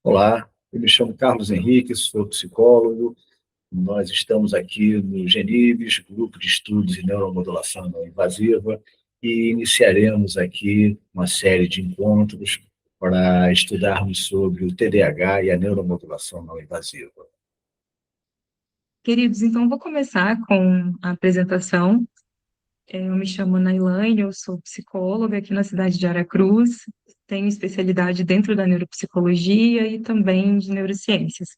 Olá, eu me chamo Carlos Henrique, sou psicólogo. Nós estamos aqui no GENIBS, Grupo de Estudos em Neuromodulação Não Invasiva, e iniciaremos aqui uma série de encontros para estudarmos sobre o TDAH e a neuromodulação não invasiva. Queridos, então vou começar com a apresentação. Eu me chamo Nailane, eu sou psicóloga aqui na cidade de Aracruz, tenho especialidade dentro da neuropsicologia e também de neurociências.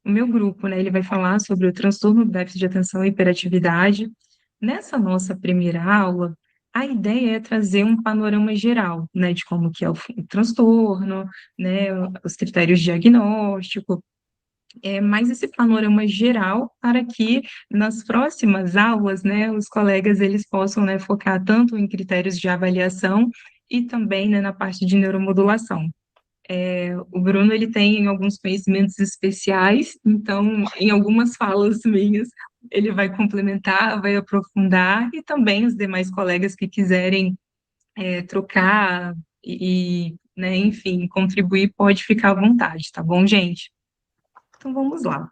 O meu grupo, né, ele vai falar sobre o transtorno do déficit de atenção e hiperatividade. Nessa nossa primeira aula, a ideia é trazer um panorama geral, né, de como que é o transtorno, né, os critérios de diagnóstico, mais esse panorama geral para que nas próximas aulas, né, os colegas eles possam, né, focar tanto em critérios de avaliação e também, né, na parte de neuromodulação. O Bruno ele tem alguns conhecimentos especiais, então em algumas falas minhas ele vai complementar, vai aprofundar e também os demais colegas que quiserem trocar né, enfim, contribuir, pode ficar à vontade, tá bom, gente? Então vamos lá.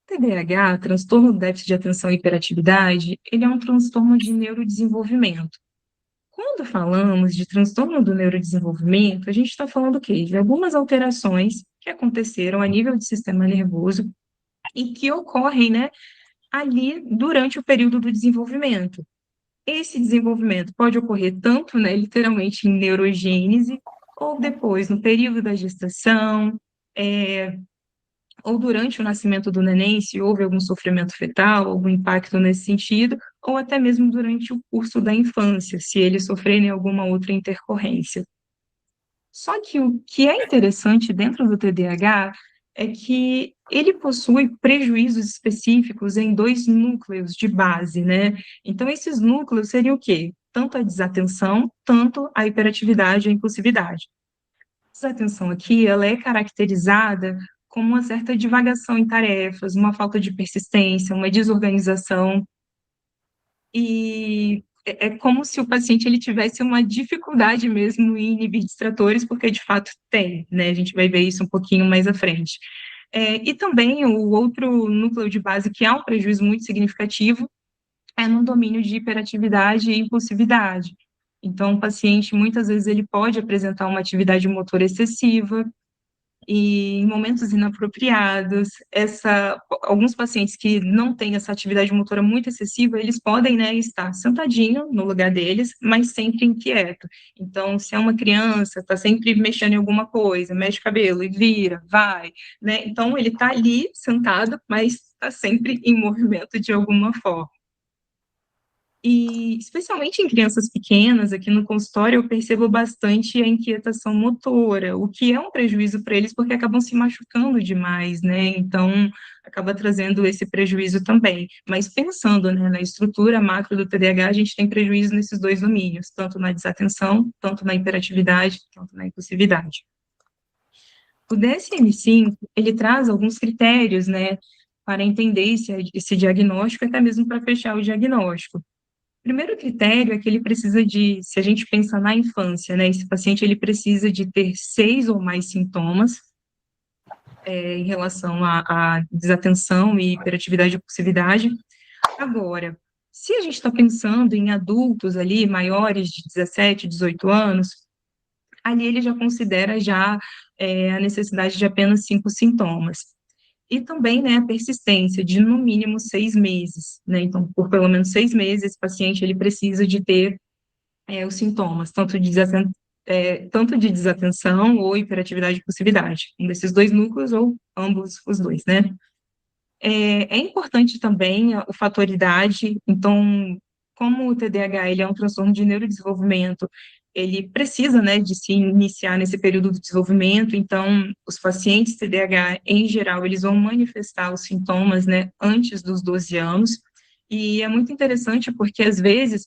TDAH, transtorno do déficit de atenção e hiperatividade, ele é um transtorno de neurodesenvolvimento. Quando falamos de transtorno do neurodesenvolvimento, a gente está falando o quê? De algumas alterações que aconteceram a nível do sistema nervoso e que ocorrem, né, ali durante o período do desenvolvimento. Esse desenvolvimento pode ocorrer tanto, né, literalmente em neurogênese, ou depois, no período da gestação, ou durante o nascimento do neném, se houve algum sofrimento fetal, algum impacto nesse sentido, ou até mesmo durante o curso da infância, se eles sofrerem alguma outra intercorrência. Só que o que é interessante dentro do TDAH é que ele possui prejuízos específicos em dois núcleos de base, né? Então, esses núcleos seriam o quê? Tanto a desatenção, tanto a hiperatividade e a impulsividade. Desatenção aqui, ela é caracterizada como uma certa divagação em tarefas, uma falta de persistência, uma desorganização, e é como se o paciente ele tivesse uma dificuldade mesmo em inibir distratores, porque de fato tem, né? A gente vai ver isso um pouquinho mais à frente. E também o outro núcleo de base que há um prejuízo muito significativo é no domínio de hiperatividade e impulsividade. Então, o paciente, muitas vezes, ele pode apresentar uma atividade motora excessiva, e em momentos inapropriados, alguns pacientes que não têm essa atividade motora muito excessiva, eles podem, né, estar sentadinho no lugar deles, mas sempre inquieto. Então, se é uma criança, está sempre mexendo em alguma coisa, mexe o cabelo e vira, vai, né? Então, ele está ali sentado, mas está sempre em movimento de alguma forma. E, especialmente em crianças pequenas, aqui no consultório, eu percebo bastante a inquietação motora, o que é um prejuízo para eles, porque acabam se machucando demais, né? Então, acaba trazendo esse prejuízo também. Mas pensando, né, na estrutura macro do TDAH, a gente tem prejuízo nesses dois domínios, tanto na desatenção, tanto na hiperatividade, tanto na impulsividade. O DSM-5, ele traz alguns critérios, né, para entender esse diagnóstico, até mesmo para fechar o diagnóstico. O primeiro critério é que ele precisa de, se a gente pensa na infância, né, esse paciente ele precisa de ter 6 ou mais sintomas em relação à desatenção e hiperatividade e impulsividade. Agora, se a gente está pensando em adultos ali, maiores de 17, 18 anos, ali ele já considera já a necessidade de apenas 5 sintomas. E também, né, a persistência de no mínimo 6 meses, né, então, por pelo menos 6 meses, esse paciente, ele precisa de ter os sintomas, tanto de desatenção ou hiperatividade e impulsividade, um desses dois núcleos ou ambos os dois, né. É importante também o fator idade, então, como o TDAH, ele é um transtorno de neurodesenvolvimento, ele precisa, né, de se iniciar nesse período de desenvolvimento, então, os pacientes TDAH, em geral, eles vão manifestar os sintomas, né, antes dos 12 anos, e é muito interessante porque, às vezes,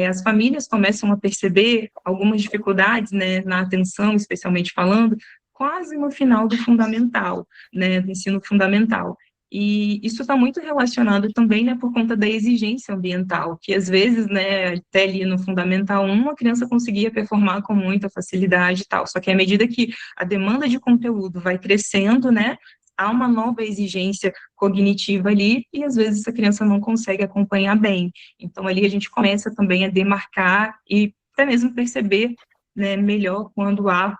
as famílias começam a perceber algumas dificuldades, né, na atenção, especialmente falando, quase no final do fundamental, né, do ensino fundamental. E isso está muito relacionado também, né, por conta da exigência ambiental, que às vezes, né, até ali no Fundamental 1, a criança conseguia performar com muita facilidade e tal, só que à medida que a demanda de conteúdo vai crescendo, né, há uma nova exigência cognitiva ali, e às vezes essa criança não consegue acompanhar bem. Então, ali a gente começa também a demarcar e até mesmo perceber, né, melhor quando há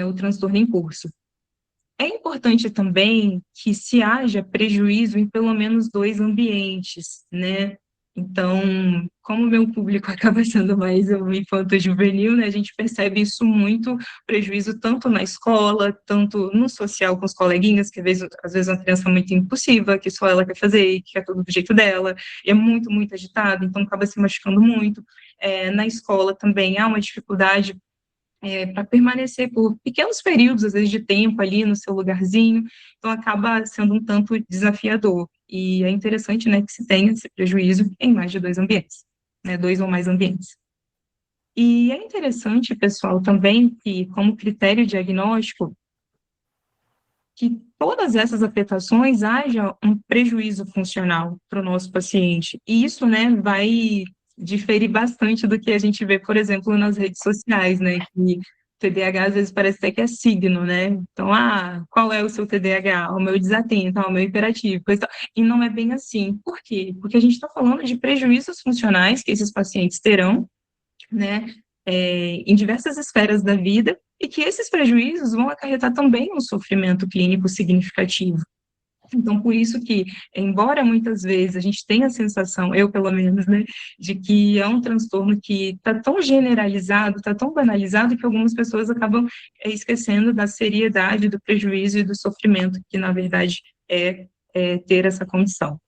o transtorno em curso. É importante também que se haja prejuízo em pelo menos dois ambientes, né? Então, como o meu público acaba sendo mais o infanto-juvenil, né, a gente percebe isso muito, prejuízo tanto na escola, tanto no social com os coleguinhas, que às vezes uma criança muito impulsiva, que só ela quer fazer, que quer tudo do jeito dela, e é muito, muito agitada, então acaba se machucando muito. Na escola também há uma dificuldade para permanecer por pequenos períodos, às vezes, de tempo ali no seu lugarzinho, então acaba sendo um tanto desafiador. E é interessante, né, que se tenha esse prejuízo em mais de dois ambientes, né, dois ou mais ambientes. E é interessante, pessoal, também que, como critério diagnóstico, que todas essas afetações haja um prejuízo funcional para o nosso paciente. E isso, né, vai diferir bastante do que a gente vê, por exemplo, nas redes sociais, né, que TDAH às vezes parece até que é signo, né? Então, qual é o seu TDAH? O meu desatento, o meu hiperativo, coisa e tal. E não é bem assim. Por quê? Porque a gente está falando de prejuízos funcionais que esses pacientes terão, né, em diversas esferas da vida, e que esses prejuízos vão acarretar também um sofrimento clínico significativo. Então, por isso que, embora muitas vezes a gente tenha a sensação, eu pelo menos, né, de que é um transtorno que está tão generalizado, está tão banalizado, que algumas pessoas acabam esquecendo da seriedade do prejuízo e do sofrimento que, na verdade, é ter essa condição.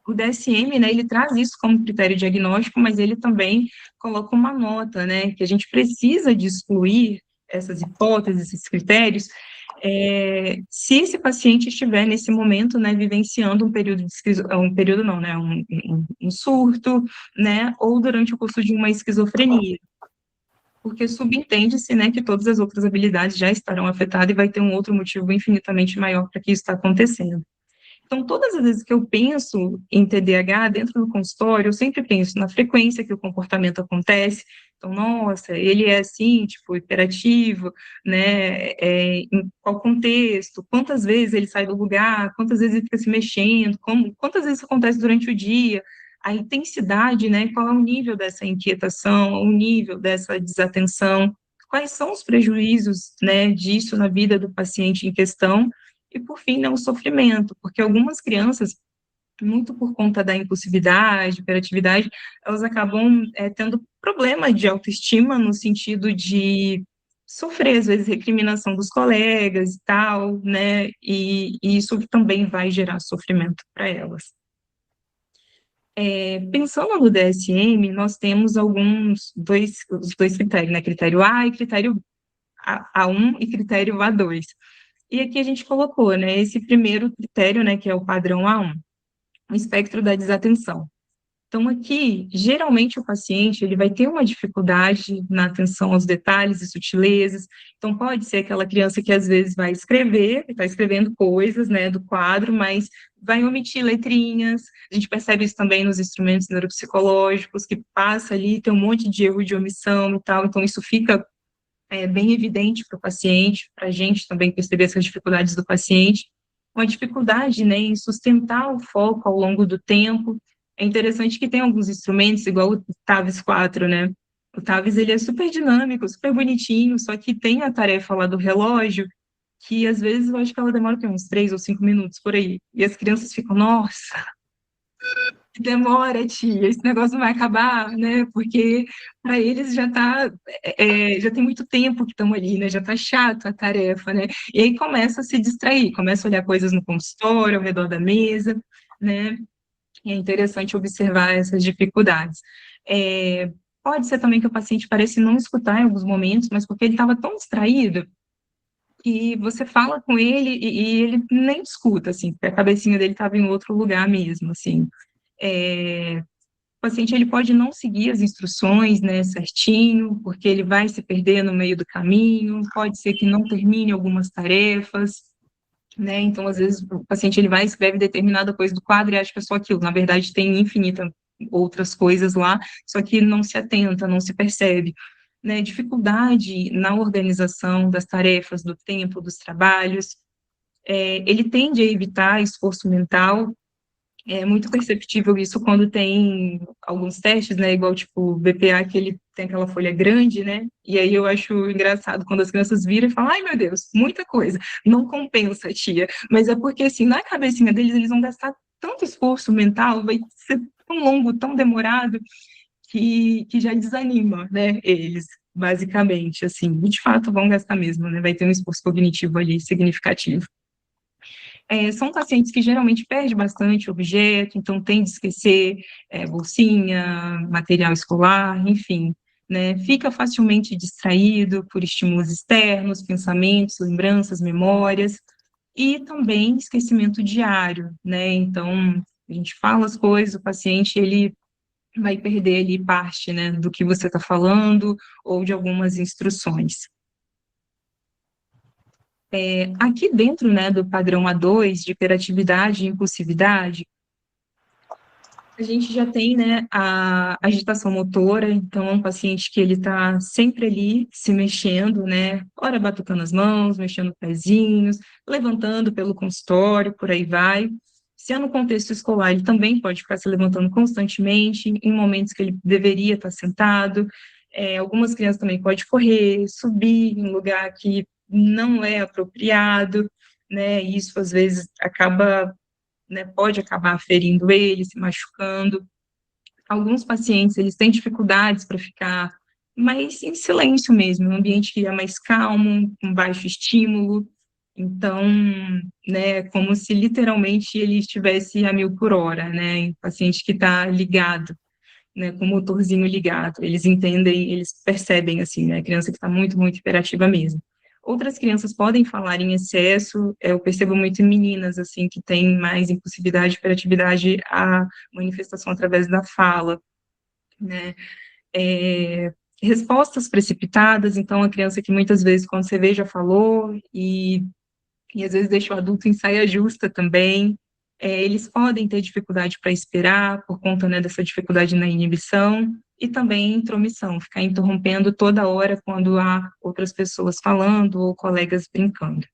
O DSM, né, ele traz isso como critério diagnóstico, mas ele também coloca uma nota, né, que a gente precisa de excluir essas hipóteses, esses critérios, se esse paciente estiver nesse momento, né, vivenciando um período um período não, né, um surto, né, ou durante o curso de uma esquizofrenia, porque subentende-se, né, que todas as outras habilidades já estarão afetadas e vai ter um outro motivo infinitamente maior para que isso está acontecendo. Então, todas as vezes que eu penso em TDAH dentro do consultório, eu sempre penso na frequência que o comportamento acontece. Então, nossa, ele é assim, tipo, hiperativo, né? Em qual contexto? Quantas vezes ele sai do lugar? Quantas vezes ele fica se mexendo? Quantas vezes isso acontece durante o dia? A intensidade, né? Qual é o nível dessa inquietação? O nível dessa desatenção? Quais são os prejuízos, né, disso na vida do paciente em questão? E, por fim, né, o sofrimento, porque algumas crianças, muito por conta da impulsividade, hiperatividade, elas acabam tendo problema de autoestima no sentido de sofrer, às vezes, recriminação dos colegas e tal, né, e isso também vai gerar sofrimento para elas. Pensando no DSM, nós temos os dois critérios, né, critério A e critério A1 e critério A2. E aqui a gente colocou, né, esse primeiro critério, né, que é o padrão A1, o espectro da desatenção. Então, aqui, geralmente o paciente, ele vai ter uma dificuldade na atenção aos detalhes e sutilezas. Então, pode ser aquela criança que às vezes vai escrever, está escrevendo coisas, né, do quadro, mas vai omitir letrinhas. A gente percebe isso também nos instrumentos neuropsicológicos, que passa ali, tem um monte de erro de omissão e tal. Então, isso fica bem evidente para o paciente, para a gente também perceber essas dificuldades do paciente, uma dificuldade, né, em sustentar o foco ao longo do tempo. É interessante que tem alguns instrumentos, igual o Tavis 4, né? O Tavis, ele é super dinâmico, super bonitinho, só que tem a tarefa lá do relógio, que às vezes eu acho que ela demora uns 3 ou 5 minutos por aí. E as crianças ficam, nossa, demora, tia, esse negócio vai acabar, né? Porque para eles já tem muito tempo que estão ali, né? Já está chato a tarefa, né? E aí começa a se distrair, começa a olhar coisas no consultório, ao redor da mesa, né? E é interessante observar essas dificuldades. Pode ser também que o paciente parece não escutar em alguns momentos, mas porque ele estava tão distraído que você fala com ele e ele nem escuta, assim, porque a cabecinha dele estava em outro lugar mesmo, assim. O paciente ele pode não seguir as instruções, né, certinho, porque ele vai se perder no meio do caminho, pode ser que não termine algumas tarefas, né? Então, às vezes, o paciente ele vai e escreve determinada coisa do quadro e acha que é só aquilo. Na verdade, tem infinita outras coisas lá, só que não se atenta, não se percebe. Né? Dificuldade na organização das tarefas, do tempo, dos trabalhos. Ele tende a evitar esforço mental. É muito perceptível isso quando tem alguns testes, né, igual tipo o BPA, que ele tem aquela folha grande, né, e aí eu acho engraçado quando as crianças viram e falam, ai meu Deus, muita coisa, não compensa, tia, mas é porque assim, na cabecinha deles, eles vão gastar tanto esforço mental, vai ser tão longo, tão demorado, que já desanima, né, eles, basicamente, assim, e de fato vão gastar mesmo, né, vai ter um esforço cognitivo ali significativo. São pacientes que geralmente perdem bastante objeto, então tem de esquecer bolsinha, material escolar, enfim, né? Fica facilmente distraído por estímulos externos, pensamentos, lembranças, memórias, e também esquecimento diário, né? Então, a gente fala as coisas, o paciente, ele vai perder ali parte, né, do que você está falando, ou de algumas instruções. Aqui dentro, né, do padrão A2, de hiperatividade e impulsividade, a gente já tem, né, a agitação motora, então é um paciente que ele está sempre ali se mexendo, né, ora batucando as mãos, mexendo pezinhos, levantando pelo consultório, por aí vai. Se é no contexto escolar, ele também pode ficar se levantando constantemente, em momentos que ele deveria estar sentado. Algumas crianças também podem correr, subir em lugar que não é apropriado, né, e isso às vezes acaba, né, pode acabar ferindo ele, se machucando. Alguns pacientes, eles têm dificuldades para ficar mais em silêncio mesmo, um ambiente que é mais calmo, com baixo estímulo, então, né, como se literalmente ele estivesse a 1000 por hora, né, paciente que está ligado, né, com o motorzinho ligado, eles entendem, eles percebem, assim, né, a criança que está muito, muito hiperativa mesmo. Outras crianças podem falar em excesso, eu percebo muito em meninas, assim, que têm mais impulsividade, hiperatividade, a manifestação através da fala, né, respostas precipitadas, então a criança que muitas vezes, quando você vê, já falou, e às vezes deixa o adulto em saia justa também. Eles podem ter dificuldade para esperar, por conta, né, dessa dificuldade na inibição, e também intromissão, ficar interrompendo toda hora quando há outras pessoas falando ou colegas brincando.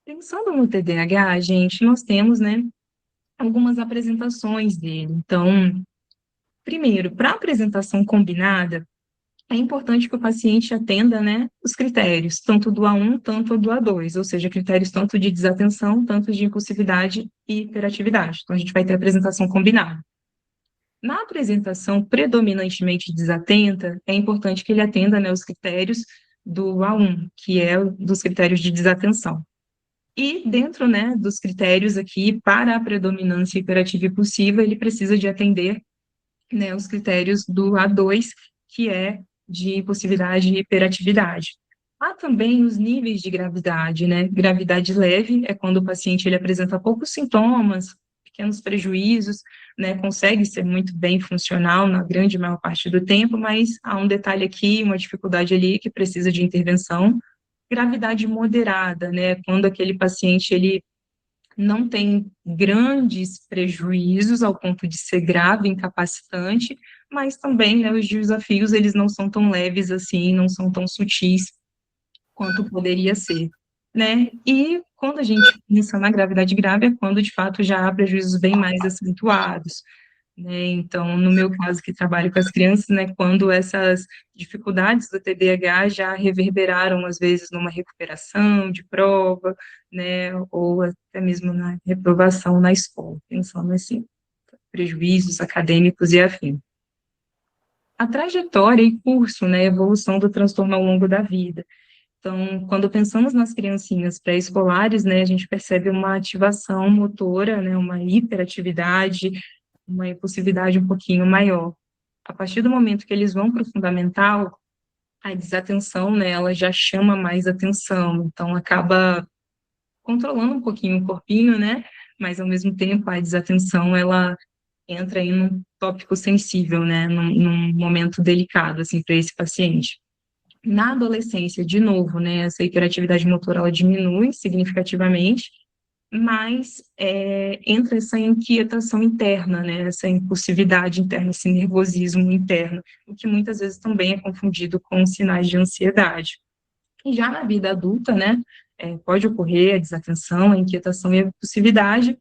Pensando no TDAH, gente, nós temos, né, algumas apresentações dele. Então, primeiro, para a apresentação combinada, é importante que o paciente atenda, né, os critérios, tanto do A1, tanto do A2, ou seja, critérios tanto de desatenção, tanto de impulsividade e hiperatividade. Então, a gente vai ter a apresentação combinada. Na apresentação predominantemente desatenta, é importante que ele atenda, né, os critérios do A1, que é dos critérios de desatenção. E dentro, né, dos critérios aqui, para a predominância hiperativa e impulsiva, ele precisa de atender, né, os critérios do A2, que é de impulsividade e hiperatividade. Há também os níveis de gravidade, né? Gravidade leve é quando o paciente ele apresenta poucos sintomas, pequenos prejuízos, né? Consegue ser muito bem funcional na grande maior parte do tempo, mas há um detalhe aqui, uma dificuldade ali que precisa de intervenção. Gravidade moderada, né? Quando aquele paciente ele não tem grandes prejuízos ao ponto de ser grave, incapacitante, mas também, né, os desafios, eles não são tão leves assim, não são tão sutis quanto poderia ser, né? E quando a gente pensa na gravidade grave, é quando, de fato, já há prejuízos bem mais acentuados, né? Então, no meu caso, que trabalho com as crianças, né, quando essas dificuldades do TDAH já reverberaram, às vezes, numa recuperação de prova, né, ou até mesmo na reprovação na escola, pensando assim, prejuízos acadêmicos e afim. A trajetória e curso, né, evolução do transtorno ao longo da vida. Então, quando pensamos nas criancinhas pré-escolares, né, a gente percebe uma ativação motora, né, uma hiperatividade, uma impulsividade um pouquinho maior. A partir do momento que eles vão para o fundamental, a desatenção, né, ela já chama mais atenção, então acaba controlando um pouquinho o corpinho, né, mas ao mesmo tempo a desatenção, ela entra aí num tópico sensível, né, num momento delicado, assim, para esse paciente. Na adolescência, de novo, né, essa hiperatividade motora, ela diminui significativamente, mas entra essa inquietação interna, né, essa impulsividade interna, esse nervosismo interno, o que muitas vezes também é confundido com sinais de ansiedade. E já na vida adulta, né, pode ocorrer a desatenção, a inquietação e a impulsividade,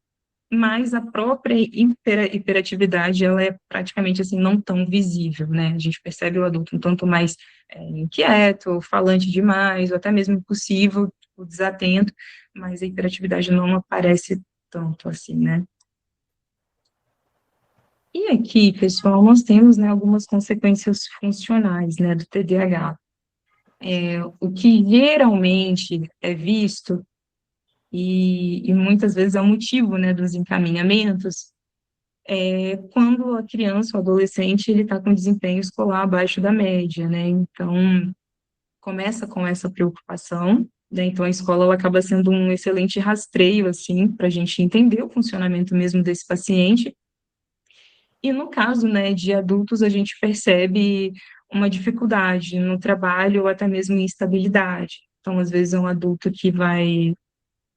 mas a própria hiperatividade, ela é praticamente, assim, não tão visível, né, a gente percebe o adulto um tanto mais inquieto, falante demais, ou até mesmo impulsivo, ou desatento, mas a hiperatividade não aparece tanto assim, né. E aqui, pessoal, nós temos, né, algumas consequências funcionais, né, do TDAH. O que geralmente é visto, e muitas vezes é o motivo, né, dos encaminhamentos, quando a criança ou adolescente ele está com desempenho escolar abaixo da média, né, então começa com essa preocupação, né, então a escola ela acaba sendo um excelente rastreio, assim, para a gente entender o funcionamento mesmo desse paciente, e no caso, né, de adultos a gente percebe uma dificuldade no trabalho ou até mesmo instabilidade, então às vezes é um adulto que vai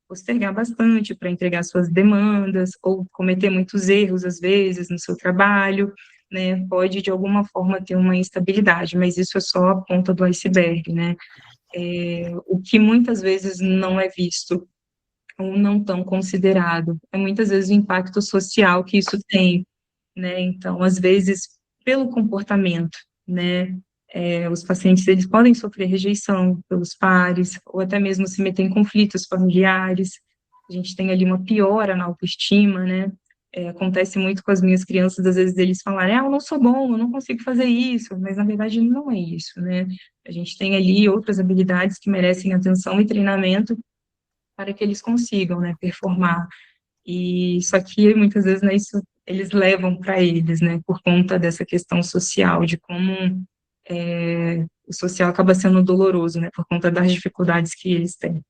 postergar bastante para entregar suas demandas, ou cometer muitos erros, às vezes, no seu trabalho, né, pode, de alguma forma, ter uma instabilidade, mas isso é só a ponta do iceberg, né. O que muitas vezes não é visto, ou não tão considerado, é muitas vezes o impacto social que isso tem, né, então, às vezes, pelo comportamento, né, os pacientes, eles podem sofrer rejeição pelos pares, ou até mesmo se meter em conflitos familiares, a gente tem ali uma piora na autoestima, né, acontece muito com as minhas crianças, às vezes, eles falarem: "Ah, eu não sou bom, eu não consigo fazer isso", mas na verdade não é isso, né, a gente tem ali outras habilidades que merecem atenção e treinamento para que eles consigam, né, performar. E só que muitas vezes, né, isso eles levam para eles, né, por conta dessa questão social, de como, o social acaba sendo doloroso, né, por conta das dificuldades que eles têm.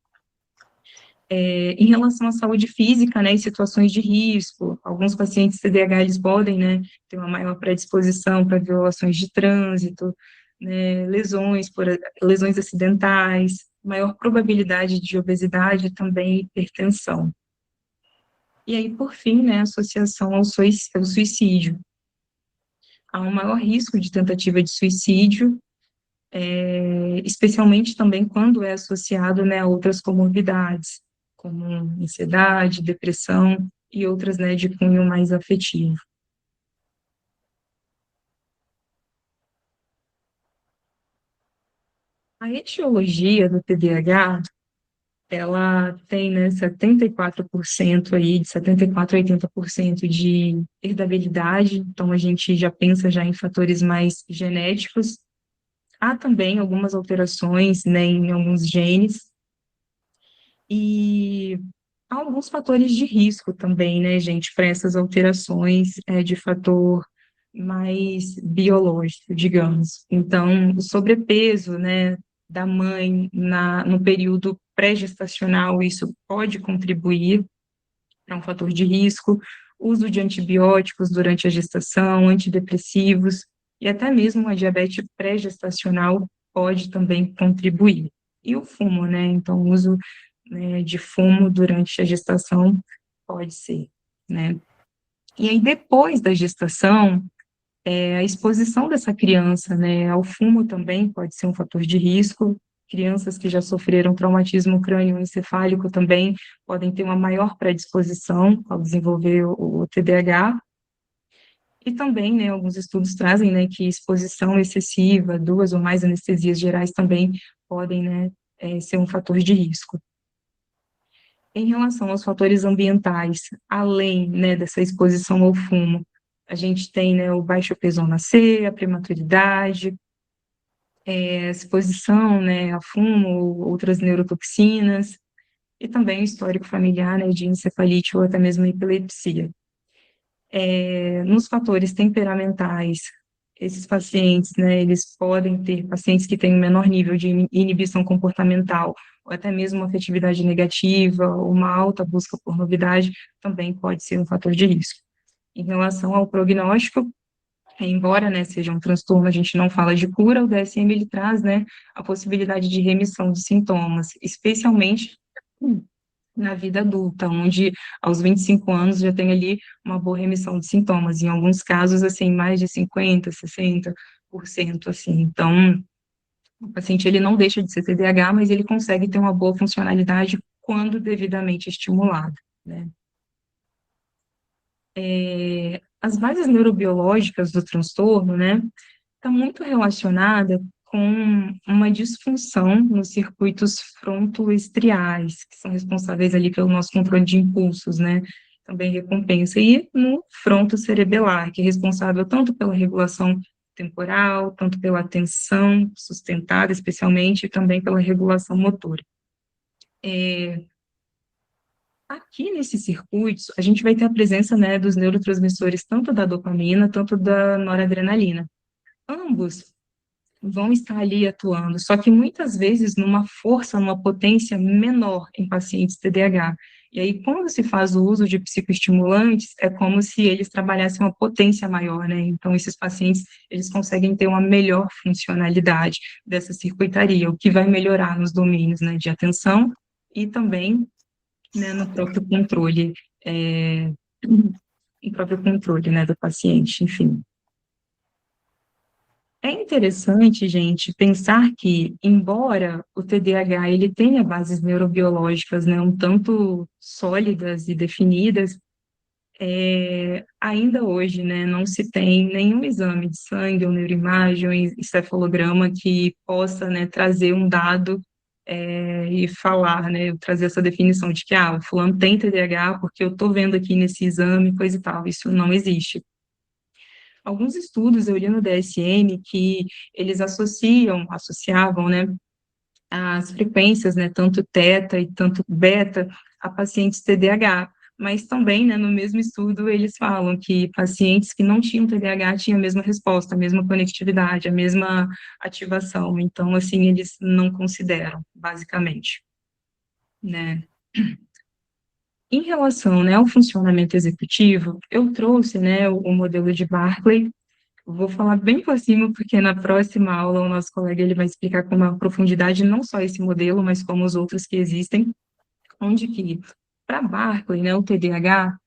Em relação à saúde física, né, em situações de risco, alguns pacientes TDAH, eles podem, né, ter uma maior predisposição para violações de trânsito, né, lesões acidentais, maior probabilidade de obesidade e também hipertensão. E aí, por fim, né, a associação ao suicídio. Há um maior risco de tentativa de suicídio, especialmente também quando é associado, né, a outras comorbidades, como ansiedade, depressão e outras, né, de cunho mais afetivo. A etiologia do TDAH, ela tem, né, 74% aí, de 74 a 80% de herdabilidade, então a gente já pensa já em fatores mais genéticos. Há também algumas alterações, né, em alguns genes, e há alguns fatores de risco também, né, gente, para essas alterações, de fator mais biológico, digamos. Então, o sobrepeso, né, da mãe no período pré-gestacional, isso pode contribuir para um fator de risco, uso de antibióticos durante a gestação, antidepressivos e até mesmo a diabetes pré-gestacional pode também contribuir. E o fumo, né, então o uso, né, de fumo durante a gestação pode ser, né. E aí depois da gestação, a exposição dessa criança, né, ao fumo também pode ser um fator de risco. Crianças que já sofreram traumatismo crânioencefálico também podem ter uma maior predisposição ao desenvolver o TDAH. E também, né, alguns estudos trazem, né, que exposição excessiva, 2 ou mais anestesias gerais também podem, né, ser um fator de risco. Em relação aos fatores ambientais, além, né, dessa exposição ao fumo, a gente tem, né, o baixo peso ao nascer, a prematuridade, exposição, né, a fumo, outras neurotoxinas, e também o histórico familiar, né, de encefalite ou até mesmo epilepsia. Nos fatores temperamentais, esses pacientes, né, eles podem ter pacientes que têm um menor nível de inibição comportamental, ou até mesmo uma afetividade negativa, ou uma alta busca por novidade, também pode ser um fator de risco. Em relação ao prognóstico, embora, né, seja um transtorno, a gente não fala de cura, o DSM ele traz, né, a possibilidade de remissão de sintomas, especialmente na vida adulta, onde aos 25 anos já tem ali uma boa remissão de sintomas, em alguns casos, assim, mais de 50, 60%, assim. Então, o paciente ele não deixa de ser TDAH, mas ele consegue ter uma boa funcionalidade quando devidamente estimulado, né? As bases neurobiológicas do transtorno, né, está muito relacionada com uma disfunção nos circuitos frontoestriais, que são responsáveis ali pelo nosso controle de impulsos, né, também recompensa, e no fronto cerebelar, que é responsável tanto pela regulação temporal, tanto pela atenção sustentada, especialmente, e também pela regulação motora. Aqui nesses circuitos, a gente vai ter a presença, né, dos neurotransmissores, tanto da dopamina, tanto da noradrenalina. Ambos vão estar ali atuando, só que muitas vezes numa força, numa potência menor em pacientes TDAH. E aí, quando se faz o uso de psicoestimulantes, é como se eles trabalhassem uma potência maior, né? Então, esses pacientes, eles conseguem ter uma melhor funcionalidade dessa circuitaria, o que vai melhorar nos domínios, né, de atenção e também, né, no próprio controle, no próprio controle, né, do paciente, enfim. É interessante, gente, pensar que, embora o TDAH ele tenha bases neurobiológicas, né, um tanto sólidas e definidas, ainda hoje, né, não se tem nenhum exame de sangue, ou neuroimagem, ou encefalograma que possa, né, trazer um dado e falar, né, trazer essa definição de que, o fulano tem TDAH porque eu estou vendo aqui nesse exame, coisa e tal. Isso não existe. Alguns estudos eu li no DSM que eles associavam, né, as frequências, né, tanto teta e tanto beta, a pacientes TDAH, mas também, né, no mesmo estudo eles falam que pacientes que não tinham TDAH tinham a mesma resposta, a mesma conectividade, a mesma ativação, então, assim, eles não consideram, basicamente, né. Em relação, né, ao funcionamento executivo, eu trouxe, né, o modelo de Barclay. Vou falar bem por cima, porque na próxima aula o nosso colega ele vai explicar com uma profundidade não só esse modelo, mas como os outros que existem, onde que, para Barclay, né, o TDAH,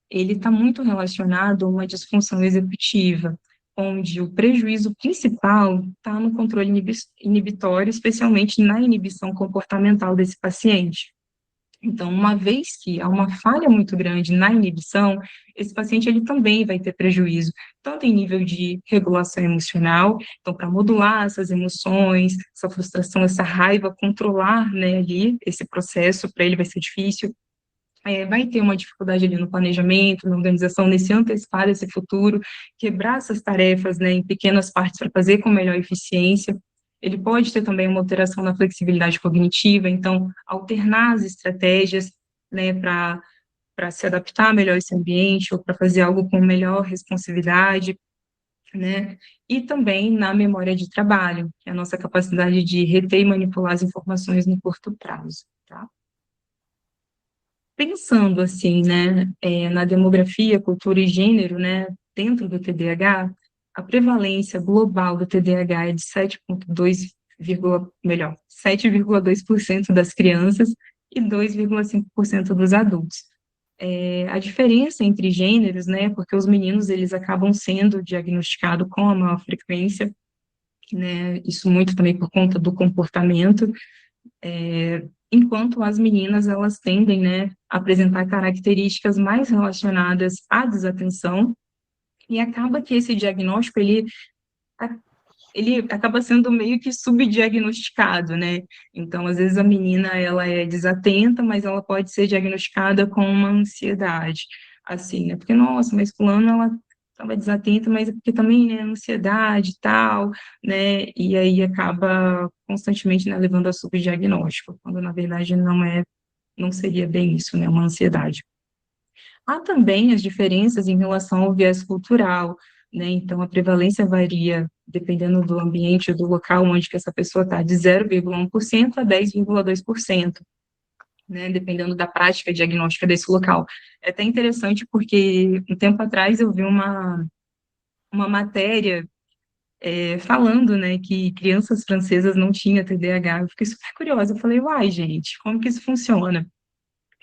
ele está muito relacionado a uma disfunção executiva, onde o prejuízo principal está no controle inibitório, especialmente na inibição comportamental desse paciente. Então, uma vez que há uma falha muito grande na inibição, esse paciente ele também vai ter prejuízo, tanto em nível de regulação emocional, então para modular essas emoções, essa frustração, essa raiva, controlar, né, ali esse processo, para ele vai ser difícil, vai ter uma dificuldade ali no planejamento, na organização, nesse antecipar esse futuro, quebrar essas tarefas, né, em pequenas partes para fazer com melhor eficiência. Ele pode ter também uma alteração na flexibilidade cognitiva, então, alternar as estratégias, né, para se adaptar melhor a esse ambiente, ou para fazer algo com melhor responsividade, né, e também na memória de trabalho, que é a nossa capacidade de reter e manipular as informações no curto prazo, tá? Pensando assim, né, na demografia, cultura e gênero, né, dentro do TDAH, a prevalência global do TDAH é de 7,2% das crianças e 2,5% dos adultos. A diferença entre gêneros, né, porque os meninos, eles acabam sendo diagnosticados com a maior frequência, né, isso muito também por conta do comportamento, enquanto as meninas, elas tendem, né, a apresentar características mais relacionadas à desatenção, e acaba que esse diagnóstico, ele acaba sendo meio que subdiagnosticado, né, então, às vezes, a menina, ela é desatenta, mas ela pode ser diagnosticada com uma ansiedade, assim, né, porque, nossa, mas fulano, ela estava desatenta, mas é porque também, né, ansiedade e tal, né, e aí acaba constantemente, né, levando a subdiagnóstico, quando na verdade não seria bem isso, né, uma ansiedade. Há também as diferenças em relação ao viés cultural, né, então a prevalência varia dependendo do ambiente, do local onde que essa pessoa está, de 0,1% a 10,2%, né, dependendo da prática diagnóstica desse local. É até interessante porque, um tempo atrás, eu vi uma matéria falando, né, que crianças francesas não tinham TDAH. Eu fiquei super curiosa. Eu falei, uai, gente, como que isso funciona?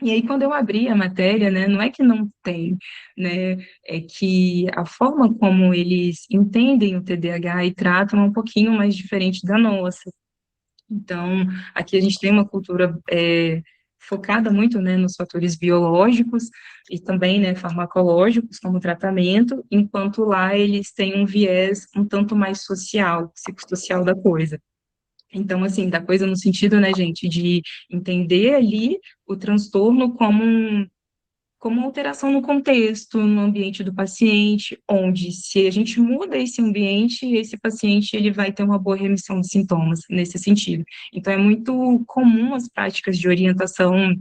E aí, quando eu abri a matéria, né, não é que não tem, né, é que a forma como eles entendem o TDAH e tratam é um pouquinho mais diferente da nossa. Então, aqui a gente tem uma cultura focada muito, né, nos fatores biológicos e também, né, farmacológicos como tratamento, enquanto lá eles têm um viés um tanto mais social, psicossocial da coisa. Então, assim, da coisa no sentido, né, gente, de entender ali o transtorno como uma alteração no contexto, no ambiente do paciente, onde se a gente muda esse ambiente, esse paciente ele vai ter uma boa remissão de sintomas nesse sentido. Então, é muito comum as práticas de orientação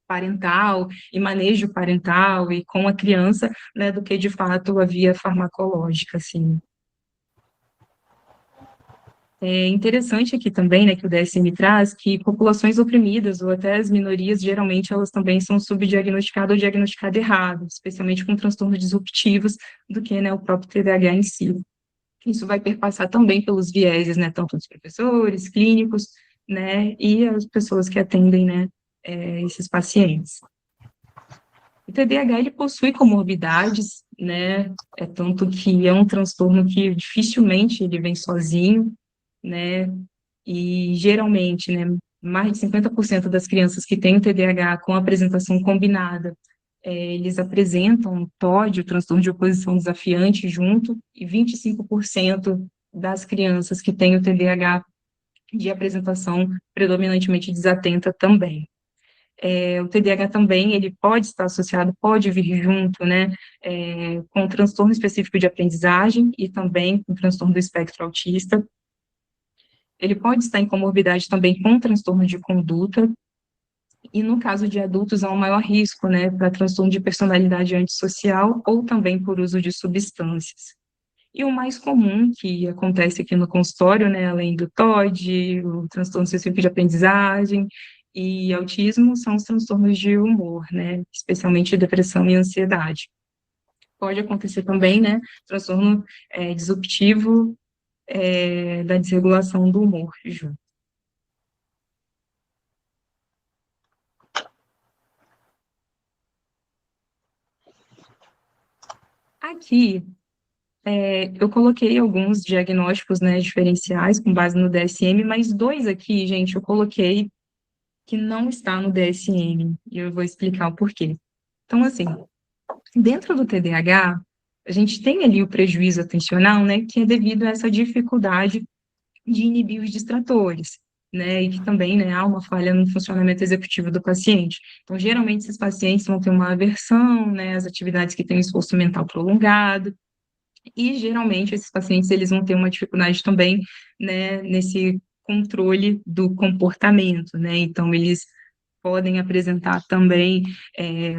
parental e manejo parental e com a criança, né, do que de fato a via farmacológica, assim. É interessante aqui também, né, que o DSM traz que populações oprimidas ou até as minorias, geralmente, elas também são subdiagnosticadas ou diagnosticadas errado, especialmente com transtornos disruptivos, do que, né, o próprio TDAH em si. Isso vai perpassar também pelos vieses, né, tanto dos professores, clínicos, né, e as pessoas que atendem, né, esses pacientes. O TDAH, ele possui comorbidades, né, tanto que é um transtorno que dificilmente ele vem sozinho, né, e geralmente, né, mais de 50% das crianças que têm o TDAH com apresentação combinada, eles apresentam TOD, o transtorno de oposição desafiante, junto, e 25% das crianças que têm o TDAH de apresentação predominantemente desatenta também. O TDAH também, ele pode estar associado, pode vir junto, né, com transtorno específico de aprendizagem e também com transtorno do espectro autista. Ele pode estar em comorbidade também com transtorno de conduta, e no caso de adultos há um maior risco, né, para transtorno de personalidade antissocial ou também por uso de substâncias. E o mais comum que acontece aqui no consultório, né, além do TOD, o transtorno específico de aprendizagem e autismo, são os transtornos de humor, né, especialmente depressão e ansiedade. Pode acontecer também, né, transtorno disruptivo da desregulação do humor, Ju. Aqui, eu coloquei alguns diagnósticos, né, diferenciais com base no DSM, mas dois aqui, gente, eu coloquei que não está no DSM, e eu vou explicar o porquê. Então, assim, dentro do TDAH, a gente tem ali o prejuízo atencional, né, que é devido a essa dificuldade de inibir os distratores, né, e que também, né, há uma falha no funcionamento executivo do paciente. Então, geralmente, esses pacientes vão ter uma aversão, né, às atividades que têm um esforço mental prolongado, e geralmente esses pacientes eles vão ter uma dificuldade também, né, nesse controle do comportamento, né, então eles podem apresentar também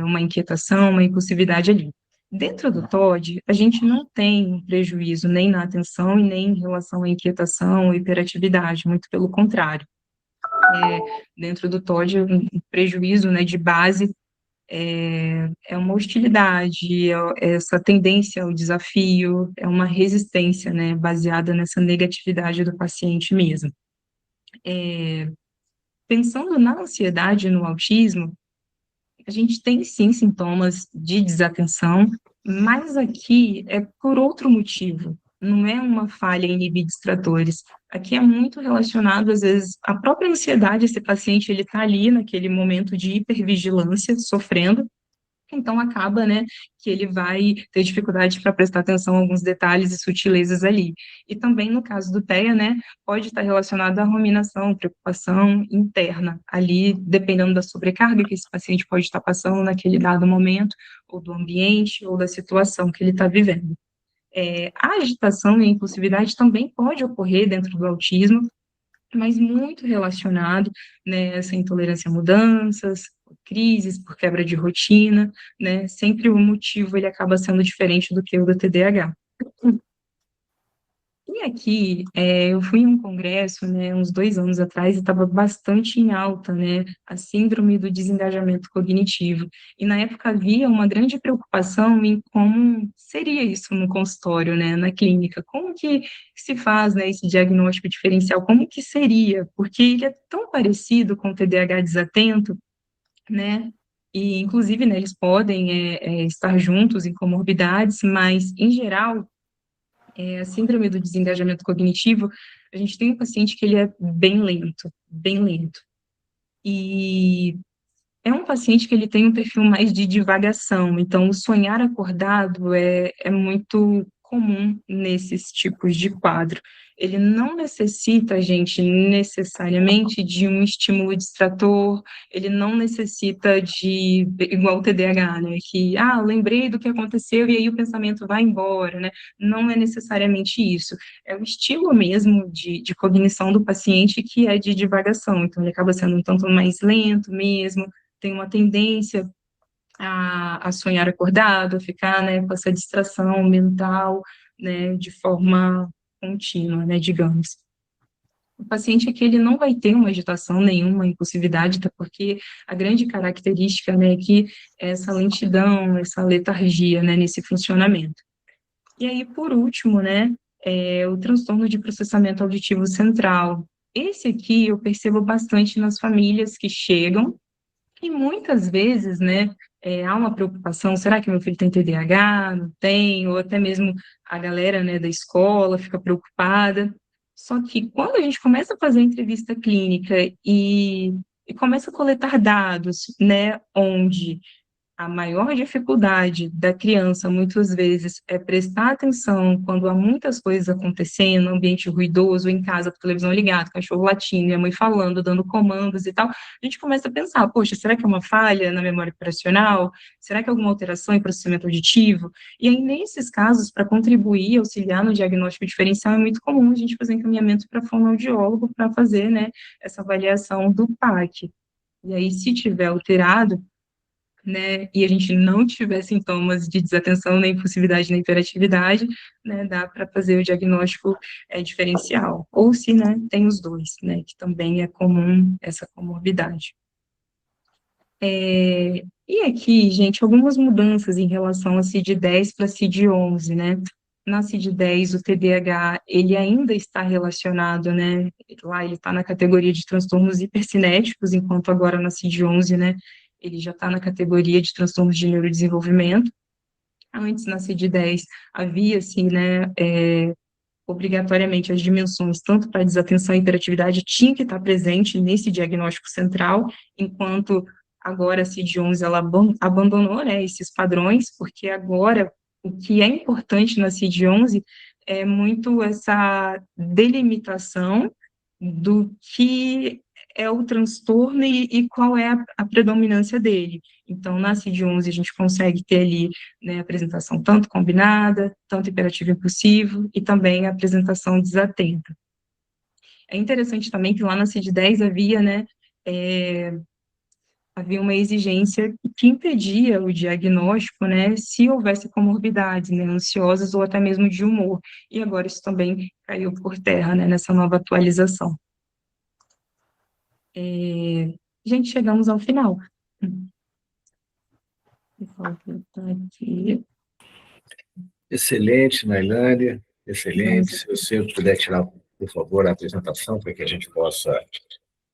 uma inquietação, uma impulsividade ali. Dentro do TOD, a gente não tem um prejuízo nem na atenção e nem em relação à inquietação ou hiperatividade, muito pelo contrário. Dentro do TOD, um prejuízo, né, de base é uma hostilidade, essa tendência ao desafio, é uma resistência, né, baseada nessa negatividade do paciente mesmo. Pensando na ansiedade e no autismo, a gente tem sim sintomas de desatenção, mas aqui é por outro motivo, não é uma falha em inibir distratores. Aqui é muito relacionado, às vezes, à própria ansiedade, esse paciente ele está ali naquele momento de hipervigilância, sofrendo, então acaba, né, que ele vai ter dificuldade para prestar atenção a alguns detalhes e sutilezas ali. E também no caso do TEA, né, pode estar relacionado à ruminação, preocupação interna, ali, dependendo da sobrecarga que esse paciente pode estar passando naquele dado momento, ou do ambiente, ou da situação que ele está vivendo. A agitação e a impulsividade também pode ocorrer dentro do autismo, mas muito relacionado, né, essa intolerância a mudanças, crises por quebra de rotina, né, sempre o motivo ele acaba sendo diferente do que o do TDAH. E aqui, eu fui em um congresso, né, uns 2 anos atrás, e estava bastante em alta, né, a síndrome do desengajamento cognitivo. E na época havia uma grande preocupação em como seria isso no consultório, né, na clínica. Como que se faz, né, esse diagnóstico diferencial? Como que seria? Porque ele é tão parecido com o TDAH desatento, né? E, inclusive, né, eles podem estar juntos em comorbidades, mas, em geral, a síndrome do desengajamento cognitivo, a gente tem um paciente que ele é bem lento, bem lento. E é um paciente que ele tem um perfil mais de divagação, então o sonhar acordado é muito comum nesses tipos de quadro. Ele não necessita, gente, necessariamente de um estímulo distrator, ele não necessita de, igual o TDAH, né, que, lembrei do que aconteceu e aí o pensamento vai embora, né, não é necessariamente isso, é o estilo mesmo de cognição do paciente que é de divagação, então ele acaba sendo um tanto mais lento mesmo, tem uma tendência a sonhar acordado, a ficar, né, com essa distração mental, né, de forma contínua, né, digamos. O paciente aqui, ele não vai ter uma agitação nenhuma, impulsividade, até porque a grande característica, né, aqui é essa lentidão, essa letargia, né, nesse funcionamento. E aí, por último, né, o transtorno de processamento auditivo central. Esse aqui eu percebo bastante nas famílias que chegam e muitas vezes, né, há uma preocupação, será que meu filho tem TDAH? Não tem? Ou até mesmo a galera, né, da escola fica preocupada. Só que quando a gente começa a fazer a entrevista clínica e começa a coletar dados, né, onde a maior dificuldade da criança, muitas vezes, é prestar atenção quando há muitas coisas acontecendo, ambiente ruidoso, em casa, com a televisão ligada, cachorro latindo, minha mãe falando, dando comandos e tal. A gente começa a pensar, poxa, será que é uma falha na memória operacional? Será que é alguma alteração em processamento auditivo? E aí, nesses casos, para contribuir, auxiliar no diagnóstico diferencial, é muito comum a gente fazer encaminhamento para fonoaudiólogo para fazer, né, essa avaliação do PAC. E aí, se tiver alterado, né, e a gente não tiver sintomas de desatenção, nem impulsividade, nem hiperatividade, né, dá para fazer o diagnóstico diferencial. Ou se, né, tem os dois, né, que também é comum essa comorbidade. E aqui, gente, algumas mudanças em relação a CID-10 para CID-11, né? Na CID-10, o TDAH, ele ainda está relacionado, né? Lá ele está na categoria de transtornos hipercinéticos, enquanto agora na CID-11, né? Ele já está na categoria de transtornos de neurodesenvolvimento. Antes, na CID-10, havia, assim, né, obrigatoriamente as dimensões, tanto para desatenção e hiperatividade, tinha que estar presente nesse diagnóstico central, enquanto agora a CID-11 ela abandonou, né, esses padrões, porque agora o que é importante na CID-11 é muito essa delimitação do que é o transtorno e qual é a predominância dele. Então, na CID-11, a gente consegue ter ali, né, a apresentação tanto combinada, tanto hiperativo impulsivo, e também a apresentação desatenta. É interessante também que lá na CID-10 havia, né, havia uma exigência que impedia o diagnóstico, né, se houvesse comorbidades, né, ansiosas ou até mesmo de humor. E agora isso também caiu por terra, né, nessa nova atualização. Gente, chegamos ao final. Vou voltar aqui. Excelente, Nailane, excelente. Vamos Se você puder tirar, por favor, a apresentação para que a gente possa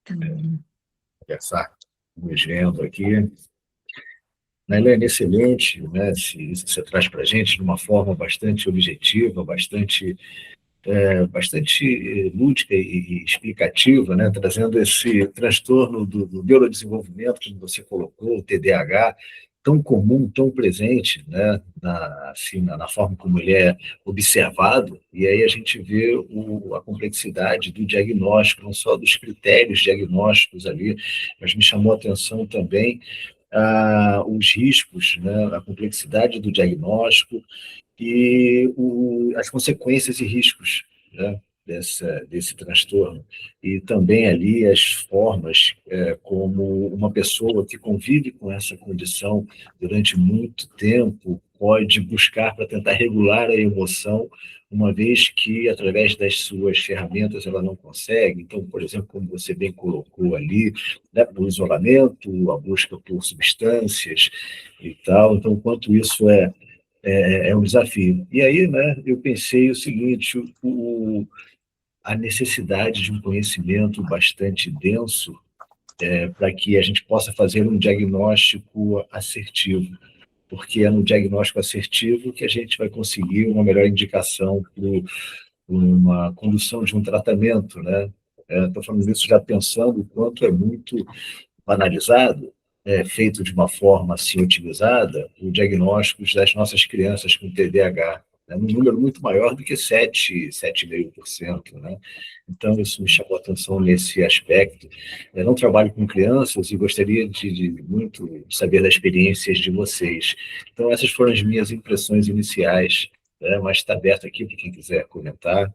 conversar, nos vendo aqui. Nailane, excelente, né? Isso que você traz para a gente de uma forma bastante objetiva, bastante lúdica e explicativa, né? Trazendo esse transtorno do neurodesenvolvimento que você colocou, o TDAH, tão comum, tão presente, né? Assim, na forma como ele é observado, e aí a gente vê a complexidade do diagnóstico, não só dos critérios diagnósticos ali, mas me chamou a atenção também os riscos, né? A complexidade do diagnóstico, e as consequências e riscos, né? desse transtorno, e também ali as formas como uma pessoa que convive com essa condição durante muito tempo pode buscar para tentar regular a emoção, uma vez que, através das suas ferramentas, ela não consegue. Então, por exemplo, como você bem colocou ali, né, o isolamento, a busca por substâncias e tal. Então, quanto isso é um desafio. E aí, né, eu pensei o seguinte, a necessidade de um conhecimento bastante denso para que a gente possa fazer um diagnóstico assertivo, porque é no diagnóstico assertivo que a gente vai conseguir uma melhor indicação para uma condução de um tratamento, né? Estou falando isso já pensando o quanto é muito banalizado, feito de uma forma assim otimizada, o diagnóstico das nossas crianças com TDAH, né, um número muito maior do que 7,5%. Né? Então, isso me chamou a atenção nesse aspecto. Eu não trabalho com crianças e gostaria de muito saber das experiências de vocês. Então, essas foram as minhas impressões iniciais, né, mas está aberto aqui para quem quiser comentar.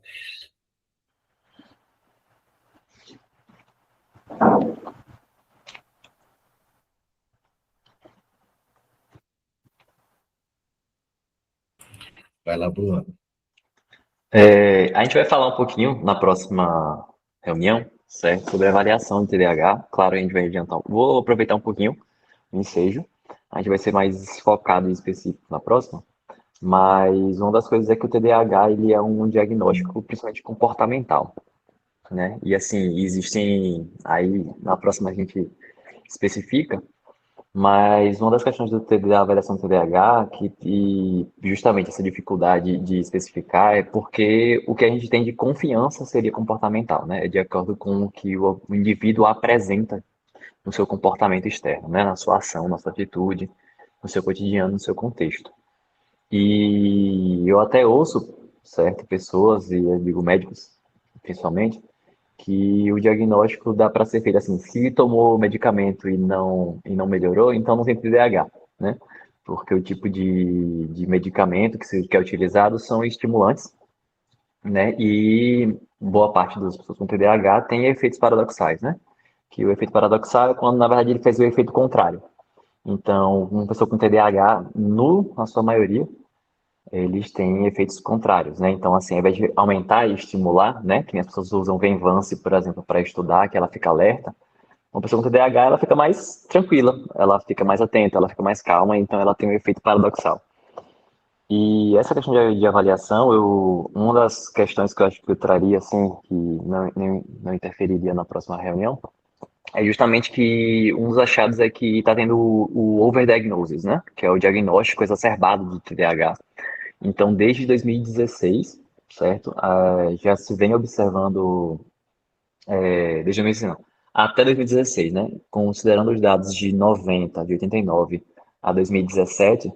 Vai lá, Bruno. A gente vai falar um pouquinho na próxima reunião, certo? Sobre avaliação de TDAH. Claro, a gente vai adiantar. Vou aproveitar um pouquinho o ensejo. A gente vai ser mais focado e específico na próxima. Mas uma das coisas é que o TDAH ele é um diagnóstico principalmente comportamental, né? E assim, existem aí na próxima a gente especifica, mas uma das questões da avaliação do TDAH, e justamente essa dificuldade de especificar, é porque o que a gente tem de confiança seria comportamental, né? É de acordo com o que o indivíduo apresenta no seu comportamento externo, né? Na sua ação, na sua atitude, no seu cotidiano, no seu contexto. E eu até ouço, certo, pessoas, e eu digo médicos, principalmente, que o diagnóstico dá para ser feito assim, se tomou medicamento e não melhorou, então não tem TDAH, né? Porque o tipo de medicamento que é utilizado são estimulantes, né? E boa parte das pessoas com TDAH tem efeitos paradoxais, né? Que o efeito paradoxal é quando, na verdade, ele fez o efeito contrário. Então, uma pessoa com TDAH, na sua maioria, eles têm efeitos contrários, né? Então, assim, ao invés de aumentar e estimular, né? Que as pessoas usam Venvance, por exemplo, para estudar, que ela fica alerta. Uma pessoa com TDAH, ela fica mais tranquila, ela fica mais atenta, ela fica mais calma, então ela tem um efeito paradoxal. E essa questão de avaliação, uma das questões que eu acho que eu traria, assim, que não interferiria na próxima reunião, é justamente que um dos achados é que está tendo o overdiagnosis, né? Que é o diagnóstico exacerbado do TDAH. Então, desde 2016, certo? Já se vem observando, desde 2016 não, até 2016, né? Considerando os dados de 90, de 89 a 2017,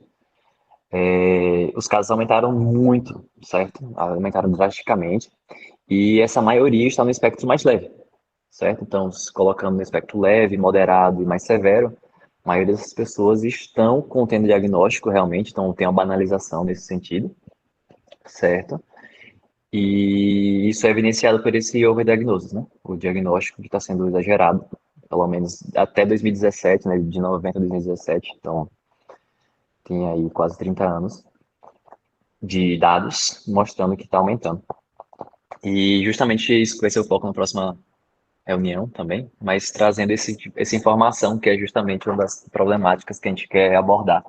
os casos aumentaram muito, certo? Aumentaram drasticamente. E essa maioria está no espectro mais leve, certo? Então, se colocando no espectro leve, moderado e mais severo, a maioria dessas pessoas estão contendo diagnóstico realmente, então tem uma banalização nesse sentido, certo? E isso é evidenciado por esse overdiagnosis, né? O diagnóstico que está sendo exagerado, pelo menos até 2017, né? De 90 a 2017, então tem aí quase 30 anos de dados mostrando que está aumentando. E justamente isso vai ser o foco na próxima reunião também, mas trazendo essa informação que é justamente uma das problemáticas que a gente quer abordar